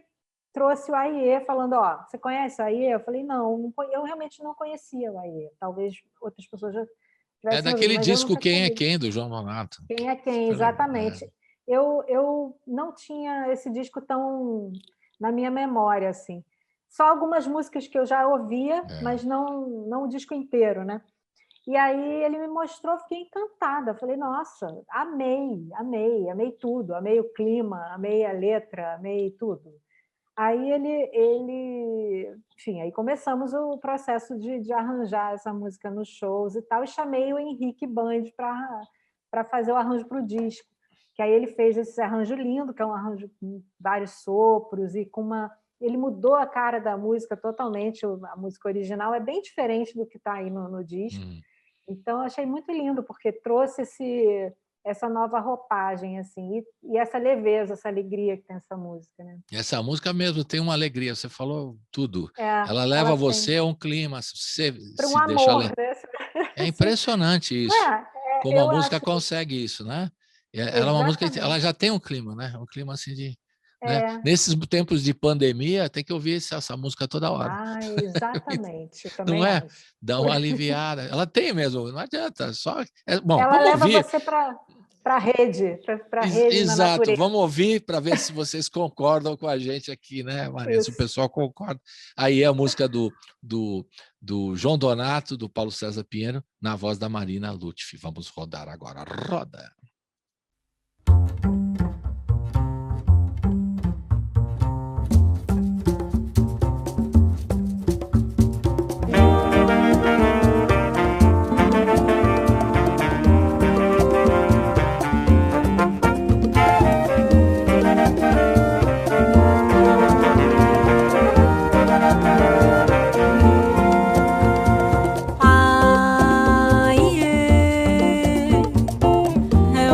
trouxe o Aie, falando, você conhece o Aie? Eu falei, não, eu realmente não conhecia o Aie. Talvez outras pessoas já tivessem daquele ouvido, disco Quem é Quem, do João Donato. Quem é Quem, exatamente. Eu não tinha esse disco tão na minha memória, assim. Só algumas músicas que eu já ouvia, mas não o disco inteiro, né? E aí ele me mostrou, fiquei encantada. Falei, nossa, amei tudo. Amei o clima, amei a letra, amei tudo. Aí enfim, aí começamos o processo de arranjar essa música nos shows e tal, e chamei o Henrique Band para fazer o arranjo para o disco. Que aí ele fez esse arranjo lindo, que é um arranjo com vários sopros e com uma... Ele mudou a cara da música totalmente, a música original é bem diferente do que está aí no disco. Então, eu achei muito lindo, porque trouxe essa nova roupagem, assim, e essa leveza, essa alegria que tem essa música, né? Essa música mesmo tem uma alegria, você falou tudo. Ela leva você a um clima, para um amor, né? É impressionante isso, como a música consegue isso, né? Ela é uma música, ela já tem um clima, né? Um clima assim de... Né? Nesses tempos de pandemia, tem que ouvir essa música toda hora. Exatamente. Não é? Dá uma aliviada. Ela tem mesmo, não adianta. Bom, ela leva você para a rede, para a rede. Exato, vamos ouvir para ver se vocês concordam com a gente aqui, né, Maria? Se o pessoal concorda. Aí é a música do João Donato, do Paulo César Pinheiro, na voz da Marina Lutfi. Vamos rodar agora. Roda! É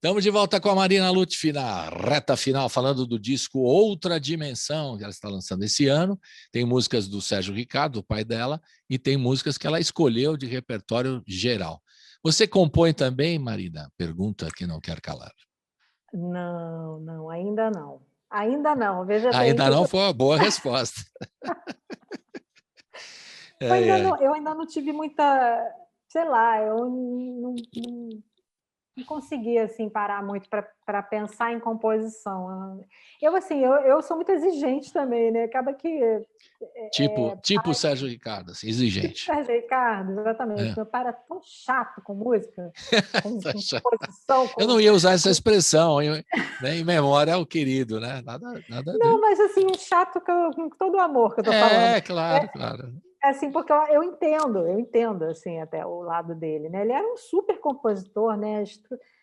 Estamos de volta com a Marina Lutfi na reta final, falando do disco Outra Dimensão, que ela está lançando esse ano. Tem músicas do Sérgio Ricardo, o pai dela, e tem músicas que ela escolheu de repertório geral. Você compõe também, Marina? Pergunta que não quer calar. Não, ainda não. Ainda não, veja bem. Ainda não foi uma boa resposta. Eu ainda não tive muita, sei lá, eu não consegui assim, parar muito para pensar em composição. Eu sou muito exigente também, né? Acaba que... Tipo o Sérgio Ricardo, assim, exigente. Tipo Sérgio Ricardo, exatamente. Meu pai era tão chato com música, com composição. Eu não ia usar essa expressão, né? Em memória ao querido, né? Nada não, mas assim, um chato com todo o amor que eu estou falando. Claro. Assim, porque eu entendo assim, até o lado dele, né? Ele era um super compositor, né?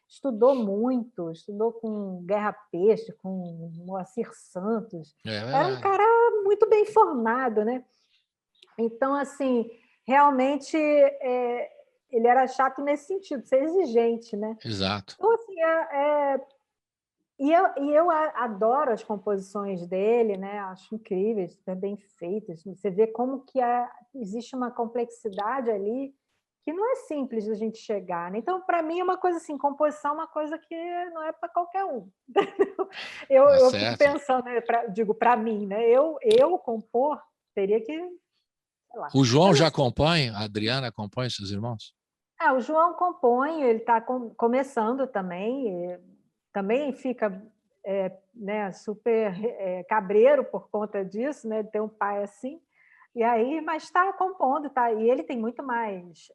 Estudou muito, estudou com Guerra Peixe, com Moacir Santos. Era um cara muito bem formado, né? Então, assim, realmente ele era chato nesse sentido, ser exigente, né? Exato. Então, assim, eu adoro as composições dele, né? Acho incríveis, bem feitas. Você vê como que existe uma complexidade ali que não é simples a gente chegar, né? Então, para mim, é uma coisa assim, composição é uma coisa que não é para qualquer um. Eu fico pensando, né? Digo, para mim, né? Eu compor, teria que... sei lá. O João já compõe? A Adriana acompanha seus irmãos? O João compõe, ele está começando também, também fica né, super cabreiro por conta disso, né, de ter um pai assim, e aí, mas está compondo, e ele tem muito mais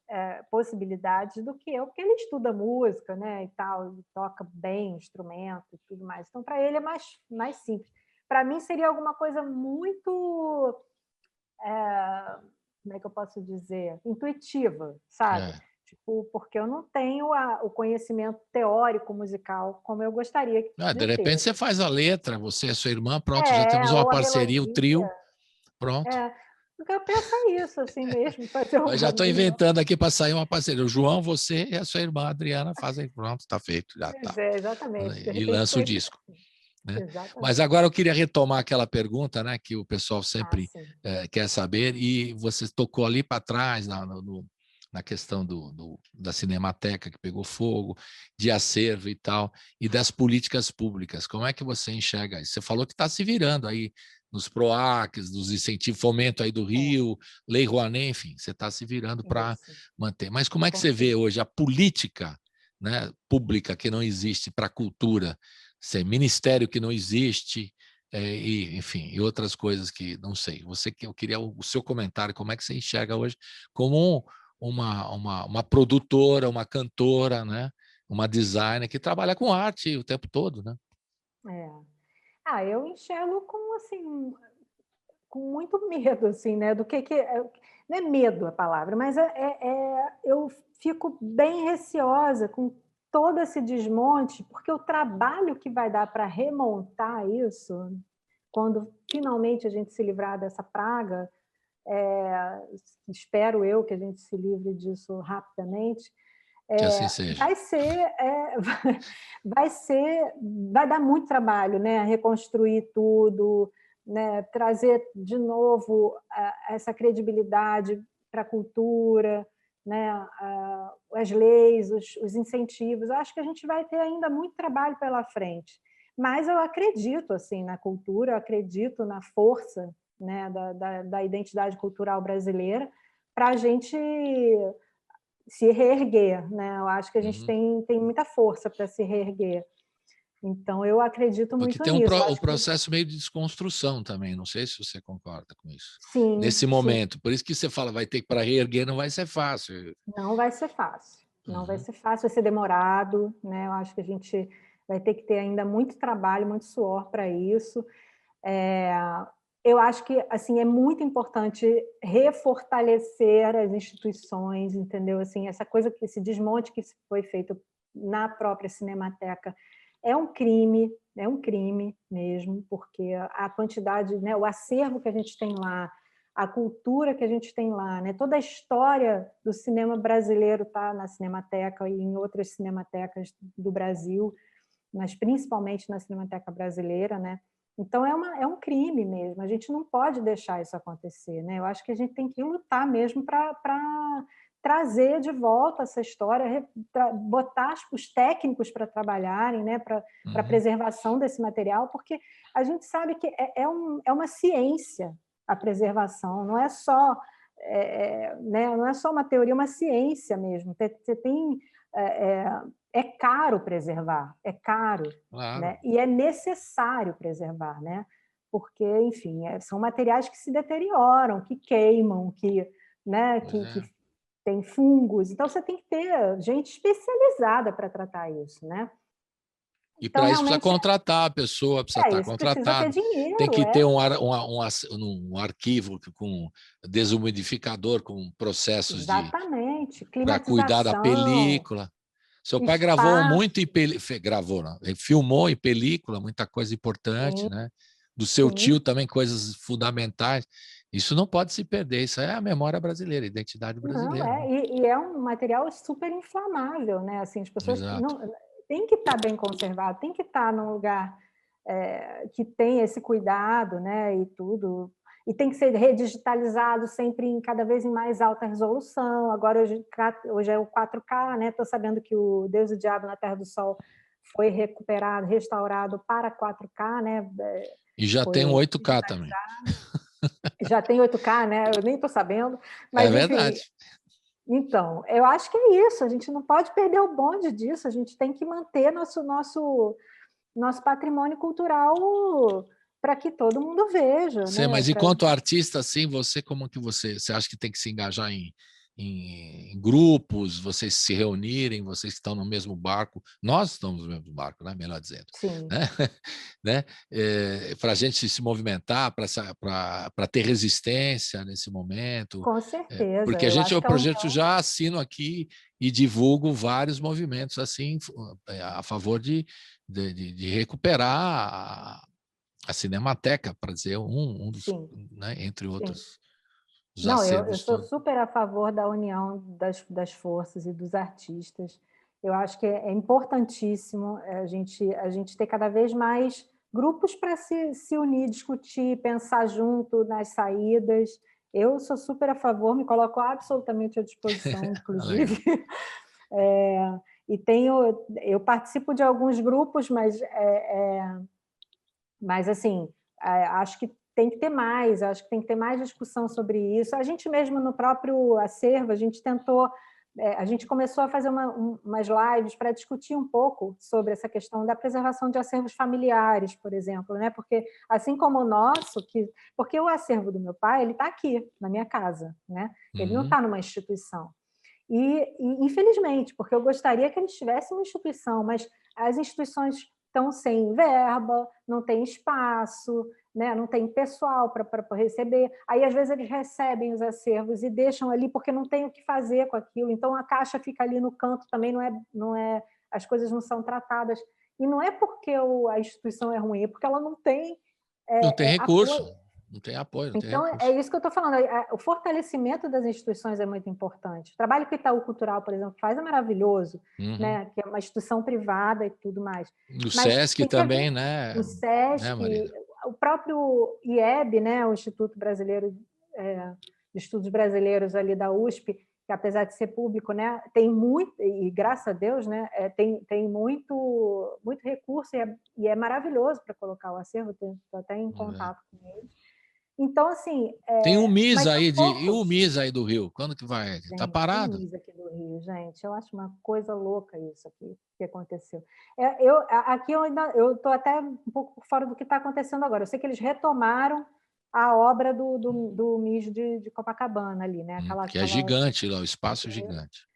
possibilidades do que eu, porque ele estuda música, né, e tal, toca bem instrumento e tudo mais, então para ele é mais simples. Para mim seria alguma coisa muito, como é que eu posso dizer, intuitiva, sabe? Tipo, porque eu não tenho o conhecimento teórico musical como eu gostaria de repente ter. Você faz a letra, você e a sua irmã, pronto, já temos uma parceria, o trio, pronto. Porque eu penso isso, assim mesmo. Mas já estou inventando aqui para sair uma parceria. O João, você e a sua irmã, a Adriana, fazem, pronto, está feito, já está. Exatamente. E lança o disco. Né? Mas agora eu queria retomar aquela pergunta, né, que o pessoal sempre quer saber, e você tocou ali para trás, na questão da Cinemateca que pegou fogo, de acervo e tal, e das políticas públicas. Como é que você enxerga isso? Você falou que está se virando aí nos PROACs, dos incentivos, fomento aí do Rio, Lei Rouanet, enfim, você está se virando para manter. Mas como é que você vê hoje a política, né, pública que não existe para a cultura, ministério que não existe, e, enfim, e outras coisas que não sei. Eu queria o seu comentário, como é que você enxerga hoje como uma produtora, uma cantora, né? Uma designer que trabalha com arte o tempo todo, né? Eu enxergo com muito medo, assim, né? Do que não é medo a palavra, mas eu fico bem receosa com todo esse desmonte, porque o trabalho que vai dar para remontar isso, quando finalmente a gente se livrar dessa praga, espero eu que a gente se livre disso rapidamente, que assim seja. Vai dar muito trabalho, né? Reconstruir tudo, né? Trazer de novo essa credibilidade para a cultura, né? As leis, os incentivos. Eu acho que a gente vai ter ainda muito trabalho pela frente, mas eu acredito assim na cultura, eu acredito na força, né, da identidade cultural brasileira para a gente se reerguer, né? Eu acho que a gente tem muita força para se reerguer. Então, eu acredito muito nisso. Porque tem um processo meio de desconstrução também, não sei se você concorda com isso. Sim. Nesse momento. Por isso que você fala, vai ter que, para reerguer, não vai ser fácil. Não vai ser fácil. Não vai ser fácil, vai ser demorado, né? Eu acho que a gente vai ter que ter ainda muito trabalho, muito suor para isso. Eu acho que assim é muito importante refortalecer as instituições, entendeu? Assim, esse desmonte que foi feito na própria Cinemateca é um crime mesmo, porque a quantidade, né, o acervo que a gente tem lá, a cultura que a gente tem lá, né? Toda a história do cinema brasileiro está na Cinemateca e em outras cinematecas do Brasil, mas principalmente na Cinemateca Brasileira, né? Então é um crime mesmo, a gente não pode deixar isso acontecer, né? Eu acho que a gente tem que lutar mesmo para trazer de volta essa história, botar os técnicos para trabalharem, né? Para a preservação desse material, porque a gente sabe que é uma ciência a preservação, não é só né? Não é só uma teoria, é uma ciência mesmo. Você tem é caro preservar, é caro, Claro. né? E é necessário preservar, né? Porque, enfim, são materiais que se deterioram, que queimam, né? que tem fungos. Então, você tem que ter gente especializada para tratar isso, né? E Então, para isso precisa realmente, contratar a pessoa, precisa estar isso contratada. precisa ter dinheiro, Tem que ter um arquivo com desumidificador, com processos exatamente, para cuidar da climatização, película. Seu pai gravou muito em gravou, não, ele filmou em película, muita coisa importante, sim, né? Do seu sim. tio também, coisas fundamentais. Isso não pode se perder, isso é a memória brasileira, a identidade brasileira. Não, e é um material super inflamável, né? Assim, as pessoas têm que estar bem conservado, tem que estar num lugar que tem esse cuidado, né? E tudo. E tem que ser redigitalizado sempre cada vez em mais alta resolução. Agora, hoje é o 4K, né? Estou sabendo que o Deus e o Diabo na Terra do Sol foi recuperado, restaurado para 4K, né? E já tem um 8K também. Já tem 8K, né? Eu nem estou sabendo. Mas, é verdade. Enfim, então, eu acho que é isso. A gente não pode perder o bonde disso. A gente tem que manter nosso patrimônio cultural para que todo mundo veja. Né? Mas enquanto artista, assim, como que você acha que tem que se engajar em grupos, vocês se reunirem, vocês que estão no mesmo barco, nós estamos no mesmo barco, né? Melhor dizendo. Sim. Né? Para a gente se movimentar, para ter resistência nesse momento. Com certeza. Porque o projeto já assino aqui e divulgo vários movimentos assim a favor de recuperar a Cinemateca, para dizer um dos, né, entre outros. Não, eu sou super a favor da união das forças e dos artistas. Eu acho que é importantíssimo a gente ter cada vez mais grupos para se unir, discutir, pensar junto nas saídas. Eu sou super a favor, me coloco absolutamente à disposição, inclusive. Eu participo de alguns grupos, mas assim, acho que tem que ter mais, acho que tem que ter mais discussão sobre isso. A gente mesmo no próprio acervo, a gente começou a fazer umas lives para discutir um pouco sobre essa questão da preservação de acervos familiares, por exemplo, né? Porque assim como o nosso, porque o acervo do meu pai, ele está aqui na minha casa, né? Ele não está numa instituição. E infelizmente, porque eu gostaria que ele estivesse numa instituição, mas as instituições estão sem verba, não tem espaço, né? Não tem pessoal para receber. Aí, às vezes, eles recebem os acervos e deixam ali porque não tem o que fazer com aquilo. Então, a caixa fica ali no canto também, as coisas não são tratadas. E não é porque a instituição é ruim, é porque ela não tem... não tem recurso. Apoio. Não tem apoio, Então, é isso que eu estou falando. O fortalecimento das instituições é muito importante. O trabalho que o Itaú Cultural, por exemplo, faz é maravilhoso, né? Que é uma instituição privada e tudo mais. O SESC também, né? O SESC, né, o próprio IEB, né? O Instituto Brasileiro de Estudos Brasileiros ali da USP, que apesar de ser público, né? Tem muito, e graças a Deus, né? Tem muito recurso e é maravilhoso para colocar o acervo. Estou até em contato com ele. Então, assim... Tem o MIS aí, e o MIS aí do Rio? Quando que vai? Está parado? O MIS aqui do Rio, gente. Eu acho uma coisa louca isso aqui que aconteceu. Aqui eu estou até um pouco fora do que está acontecendo agora. Eu sei que eles retomaram a obra do MIS de Copacabana ali, né? É gigante lá, o espaço gigante.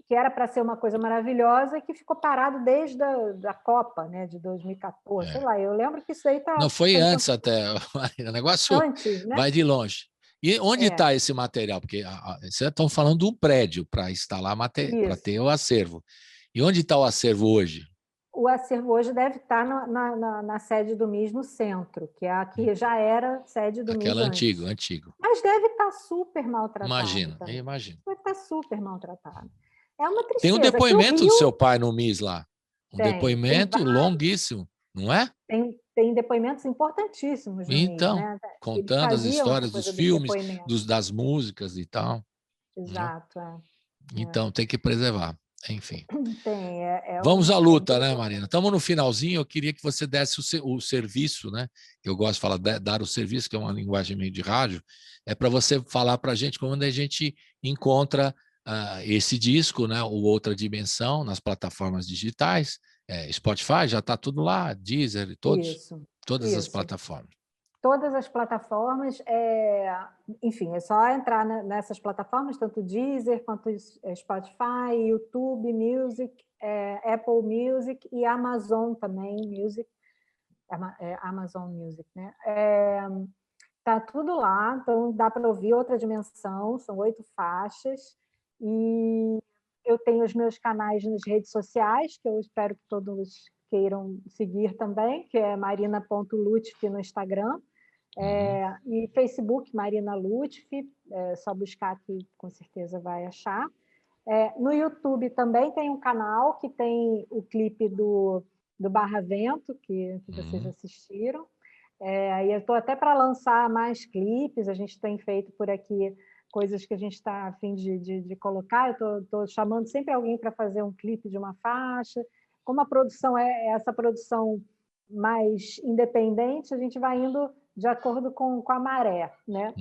Que era para ser uma coisa maravilhosa e que ficou parado desde a Copa, né, de 2014. Sei lá, eu lembro que isso aí está... Não, foi antes até. O negócio antes, né? vai de longe. E onde está esse material? Porque vocês estão falando de um prédio para instalar material, para ter o acervo. E onde está o acervo hoje? O acervo hoje deve estar na sede do MIS, no centro, que é a que já era sede do MIS Aquela antes. antigo. Mas deve estar super maltratado. Imagino, também. eu imagino. Deve estar super maltratado. É uma tristeza. Tem um depoimento do seu pai no MIS lá. Um depoimento tem longuíssimo, não é? Tem depoimentos importantíssimos no MIS, Então, né? Ele contando as fazia uma histórias dos coisa filmes, depoimento. das músicas e tal. Né? Exato. Então, tem que preservar. Enfim. Tem. Vamos à luta, né, Marina? Estamos no finalzinho. Eu queria que você desse o serviço, né? Eu gosto de falar, dar o serviço, que é uma linguagem meio de rádio, é para você falar para a gente como a gente encontra esse disco, né? Ou Outra Dimensão, nas plataformas digitais. Spotify, já está tudo lá, Deezer, todas as plataformas. Todas as plataformas, enfim, é só entrar nessas plataformas, tanto Deezer quanto Spotify, YouTube Music, Apple Music e Amazon também Music, Amazon Music, né? Tá tudo lá, então dá para ouvir Outra Dimensão, são 8 faixas, e eu tenho os meus canais nas redes sociais, que eu espero que todos queiram seguir também, que é marina.lutfi no Instagram, e Facebook, Marina Lutfi, só buscar que com certeza vai achar. No YouTube também tem um canal que tem o clipe do Barra Vento, que vocês assistiram. E eu estou até para lançar mais clipes, a gente tem feito por aqui coisas que a gente está a fim de colocar, eu estou chamando sempre alguém para fazer um clipe de uma faixa. Como a produção é essa produção mais independente, a gente vai indo de acordo com a maré, né?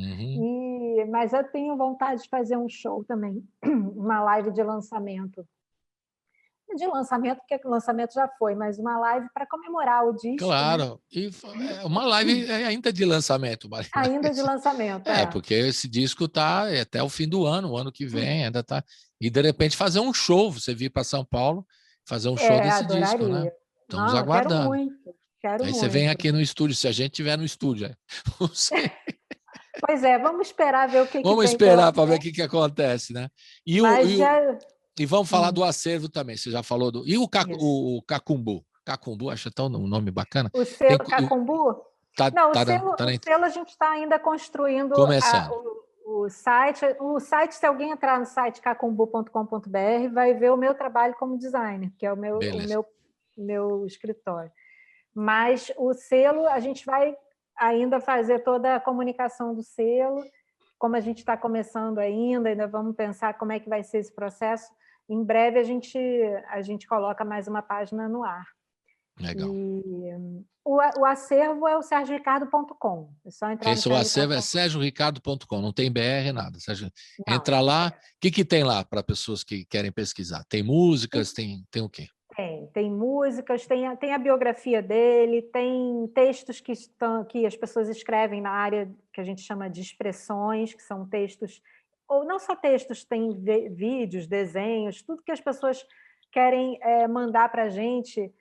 Mas eu tenho vontade de fazer um show também, uma live de lançamento. Porque o lançamento já foi, mas uma live para comemorar o disco. Claro, né? E uma live ainda de lançamento, Marina. Ainda de lançamento, porque esse disco está até o fim do ano, o ano que vem ainda está. E de repente fazer um show, você vir para São Paulo, fazer um show desse disco, né? Estamos aguardando. Quero muito. Aí você vem aqui no estúdio, se a gente estiver no estúdio. Não sei. Pois vamos esperar ver o que vamos esperar para ver o que acontece, né? E vamos falar do acervo também, você já falou do... E o Cacumbu? Cacumbu, acho tão um nome bacana. O selo Cacumbu? O selo a gente está ainda construindo o site. O site, se alguém entrar no site cacumbu.com.br, vai ver o meu trabalho como designer, que é o meu escritório. Mas o selo, a gente vai ainda fazer toda a comunicação do selo, como a gente está começando ainda vamos pensar como é que vai ser esse processo. Em breve a gente coloca mais uma página no ar. Legal. E o acervo é o sergioricardo.com. É só entrar o acervo é sergioricardo.com, não tem BR, nada. Entra lá. O que tem lá para pessoas que querem pesquisar? Tem músicas, tem o quê? Tem músicas, tem a biografia dele, tem textos que as pessoas escrevem na área que a gente chama de expressões, que são textos, ou não só textos, tem vídeos, desenhos, tudo que as pessoas querem mandar para a gente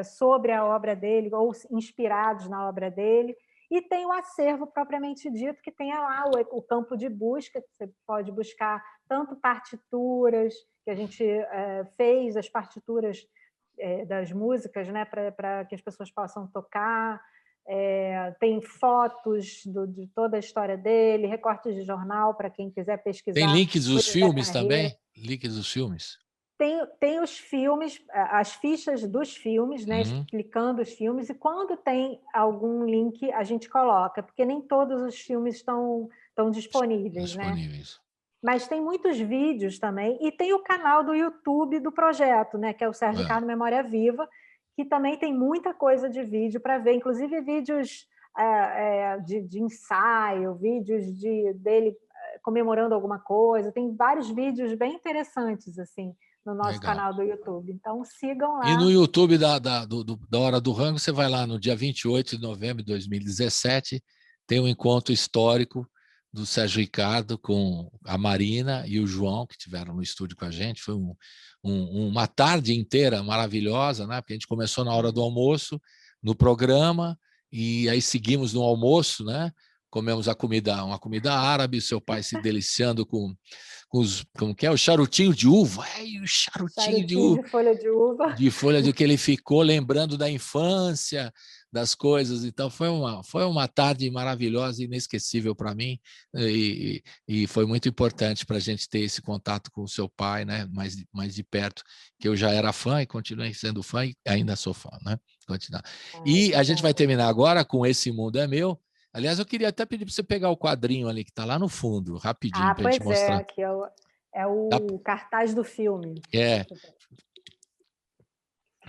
sobre a obra dele, ou inspirados na obra dele. E tem o acervo propriamente dito, que tem lá o campo de busca, que você pode buscar tanto partituras, que a gente fez as partituras das músicas, né, para que as pessoas possam tocar. Tem fotos de toda a história dele, recortes de jornal para quem quiser pesquisar. Tem links dos filmes também? Links dos filmes? Tem os filmes, as fichas dos filmes, né, explicando os filmes, e quando tem algum link a gente coloca, porque nem todos os filmes estão disponíveis, né? Mas tem muitos vídeos também, e tem o canal do YouTube do projeto, né, que é o Sérgio Ricardo Memória Viva, que também tem muita coisa de vídeo para ver, inclusive vídeos de ensaio, vídeos dele comemorando alguma coisa, tem vários vídeos bem interessantes, assim, no nosso canal do YouTube. Então, sigam lá. E no YouTube da Hora do Rango, você vai lá no dia 28 de novembro de 2017, tem um encontro histórico do Sérgio Ricardo com a Marina e o João, que estiveram no estúdio com a gente. Foi uma tarde inteira maravilhosa, né? Porque a gente começou na hora do almoço, no programa, e aí seguimos no almoço, né? comemos uma comida árabe, seu pai se deliciando com os, como que é? O charutinho de uva. O charutinho de uva. De folha de uva. De folha de que ele ficou lembrando da infância, das coisas. Então, foi uma tarde maravilhosa e inesquecível para mim. E foi muito importante para a gente ter esse contato com o seu pai, né? mais de perto, que eu já era fã e continuei sendo fã e ainda sou fã. Né? Continuar. E a gente vai terminar agora com Esse Mundo é Meu. Aliás, eu queria até pedir para você pegar o quadrinho ali que está lá no fundo, rapidinho, para a gente mostrar. Aqui é o cartaz do filme.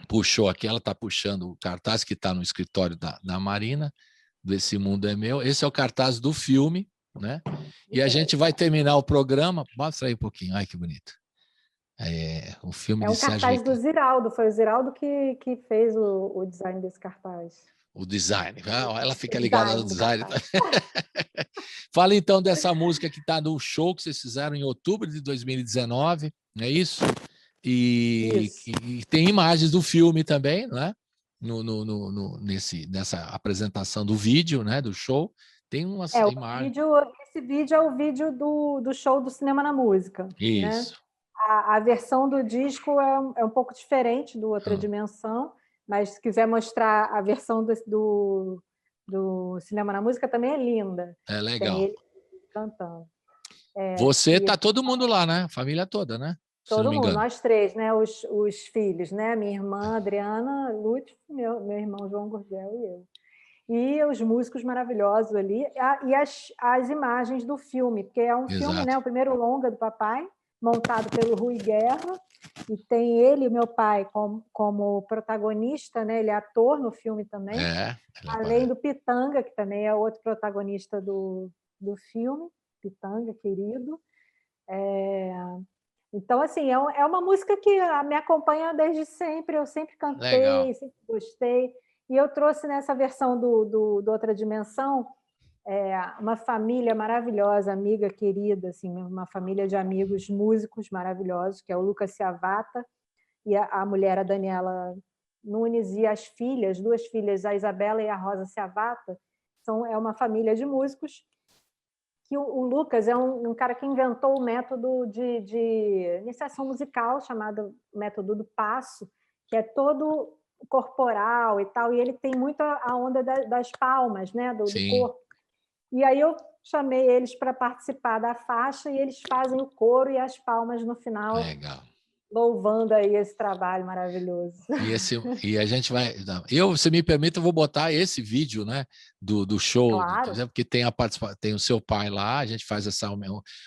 Puxou aqui, ela está puxando o cartaz que está no escritório da Marina, desse Mundo é Meu. Esse é o cartaz do filme, né? E a gente vai terminar o programa. Mostra aí um pouquinho, ai que bonito. O filme de Sérgio cartaz do Ziraldo, foi o Ziraldo que fez o design desse cartaz. O design, ela fica ligada no design. Fala então dessa música que está no show que vocês fizeram em outubro de 2019, não é isso? E tem imagens do filme também, né? Nessa apresentação do vídeo, né? Do show, tem umas imagens. Esse vídeo é o vídeo do show do Cinema na Música. Isso. Né? A versão do disco é um pouco diferente do Outra Dimensão, mas se quiser mostrar a versão do Cinema na Música também é linda. É legal. Tem ele cantando. Você tá todo mundo lá, né? Família toda, né? Todo mundo, nós três, né? Os filhos, né? Minha irmã Adriana Lutz, meu irmão João Gurgel e eu. E os músicos maravilhosos ali, e as imagens do filme, porque é um filme, né? O primeiro longa do papai, montado pelo Rui Guerra, e tem ele, meu pai, como protagonista, né? Ele é ator no filme também, além do Pitanga, que também é outro protagonista do filme, Pitanga, querido. Então, assim, é uma música que me acompanha desde sempre, eu sempre cantei, sempre gostei, e eu trouxe nessa versão do Outra Dimensão uma família maravilhosa, amiga querida, assim, uma família de amigos músicos maravilhosos, que é o Lucas Ciavata e a mulher, a Daniela Nunes, e as filhas, duas filhas, a Isabela e a Rosa Ciavata, é uma família de músicos, que o Lucas é um cara que inventou o método de iniciação musical, chamado método do passo, que é todo corporal e tal, e ele tem muito a onda das palmas, né, do corpo. E aí eu chamei eles para participar da faixa e eles fazem o coro e as palmas no final. Legal. Louvando aí esse trabalho maravilhoso. E a gente vai... se me permite, eu vou botar esse vídeo, né, do show, claro. Porque tem o seu pai lá, a gente faz essa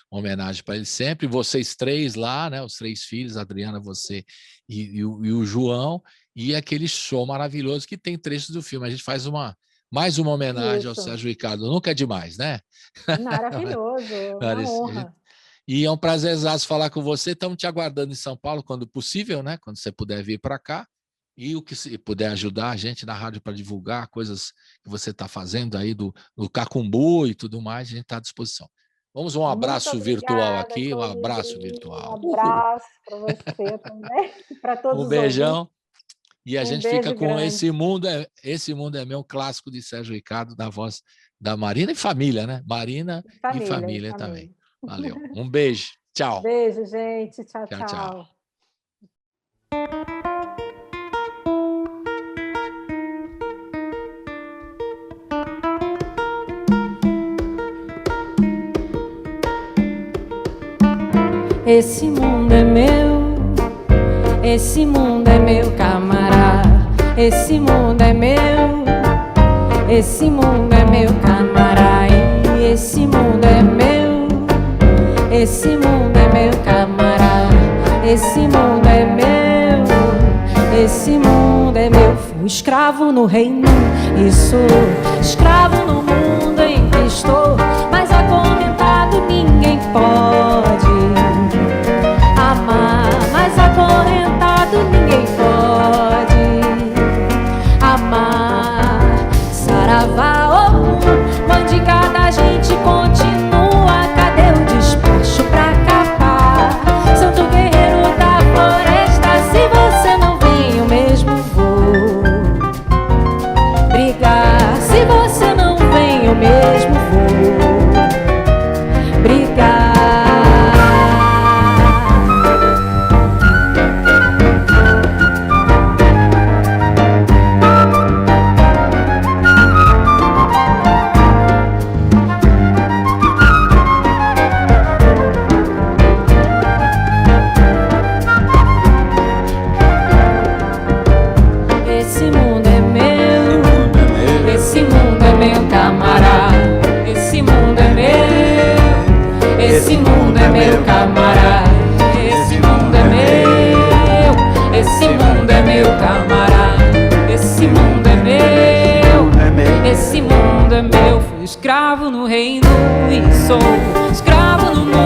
homenagem para ele sempre, vocês três lá, né, os três filhos, a Adriana, você e o João, e aquele show maravilhoso que tem trechos do filme. A gente faz mais uma homenagem ao Sérgio Ricardo. Nunca é demais, né? Maravilhoso, uma honra. E é um prazerzaço falar com você. Estamos te aguardando em São Paulo quando possível, né? Quando você puder vir para cá. E o que se puder ajudar a gente na rádio para divulgar coisas que você está fazendo aí do Cacumbu e tudo mais, a gente está à disposição. Vamos um abraço virtual aqui, um abraço virtual. Um abraço para você também, para todos os beijão. Ouvintes. E a gente fica com Esse Mundo é Meu, clássico de Sérgio Ricardo, da voz da Marina e família, né? Marina e família também. Valeu. Um beijo. Tchau. Beijo, gente. Tchau. Esse mundo é meu, esse mundo é meu, camarada. Esse mundo é meu, esse mundo é meu, camarada. Esse mundo é meu, esse mundo é meu, camarada. Esse mundo é meu, esse mundo é meu. Fui escravo no reino e sou escravo no mundo em que estou, mas acorrentado ninguém pode amar, mas acorrentado ninguém pode amar. Saravá, mandinga da gente continua. Cadê o despacho pra capar? Santo guerreiro da floresta, se você não vem, eu mesmo vou brigar. Se você não vem, eu mesmo vou camarada. Esse mundo é meu, esse mundo é meu. Fui escravo no reino e sou escravo no mundo.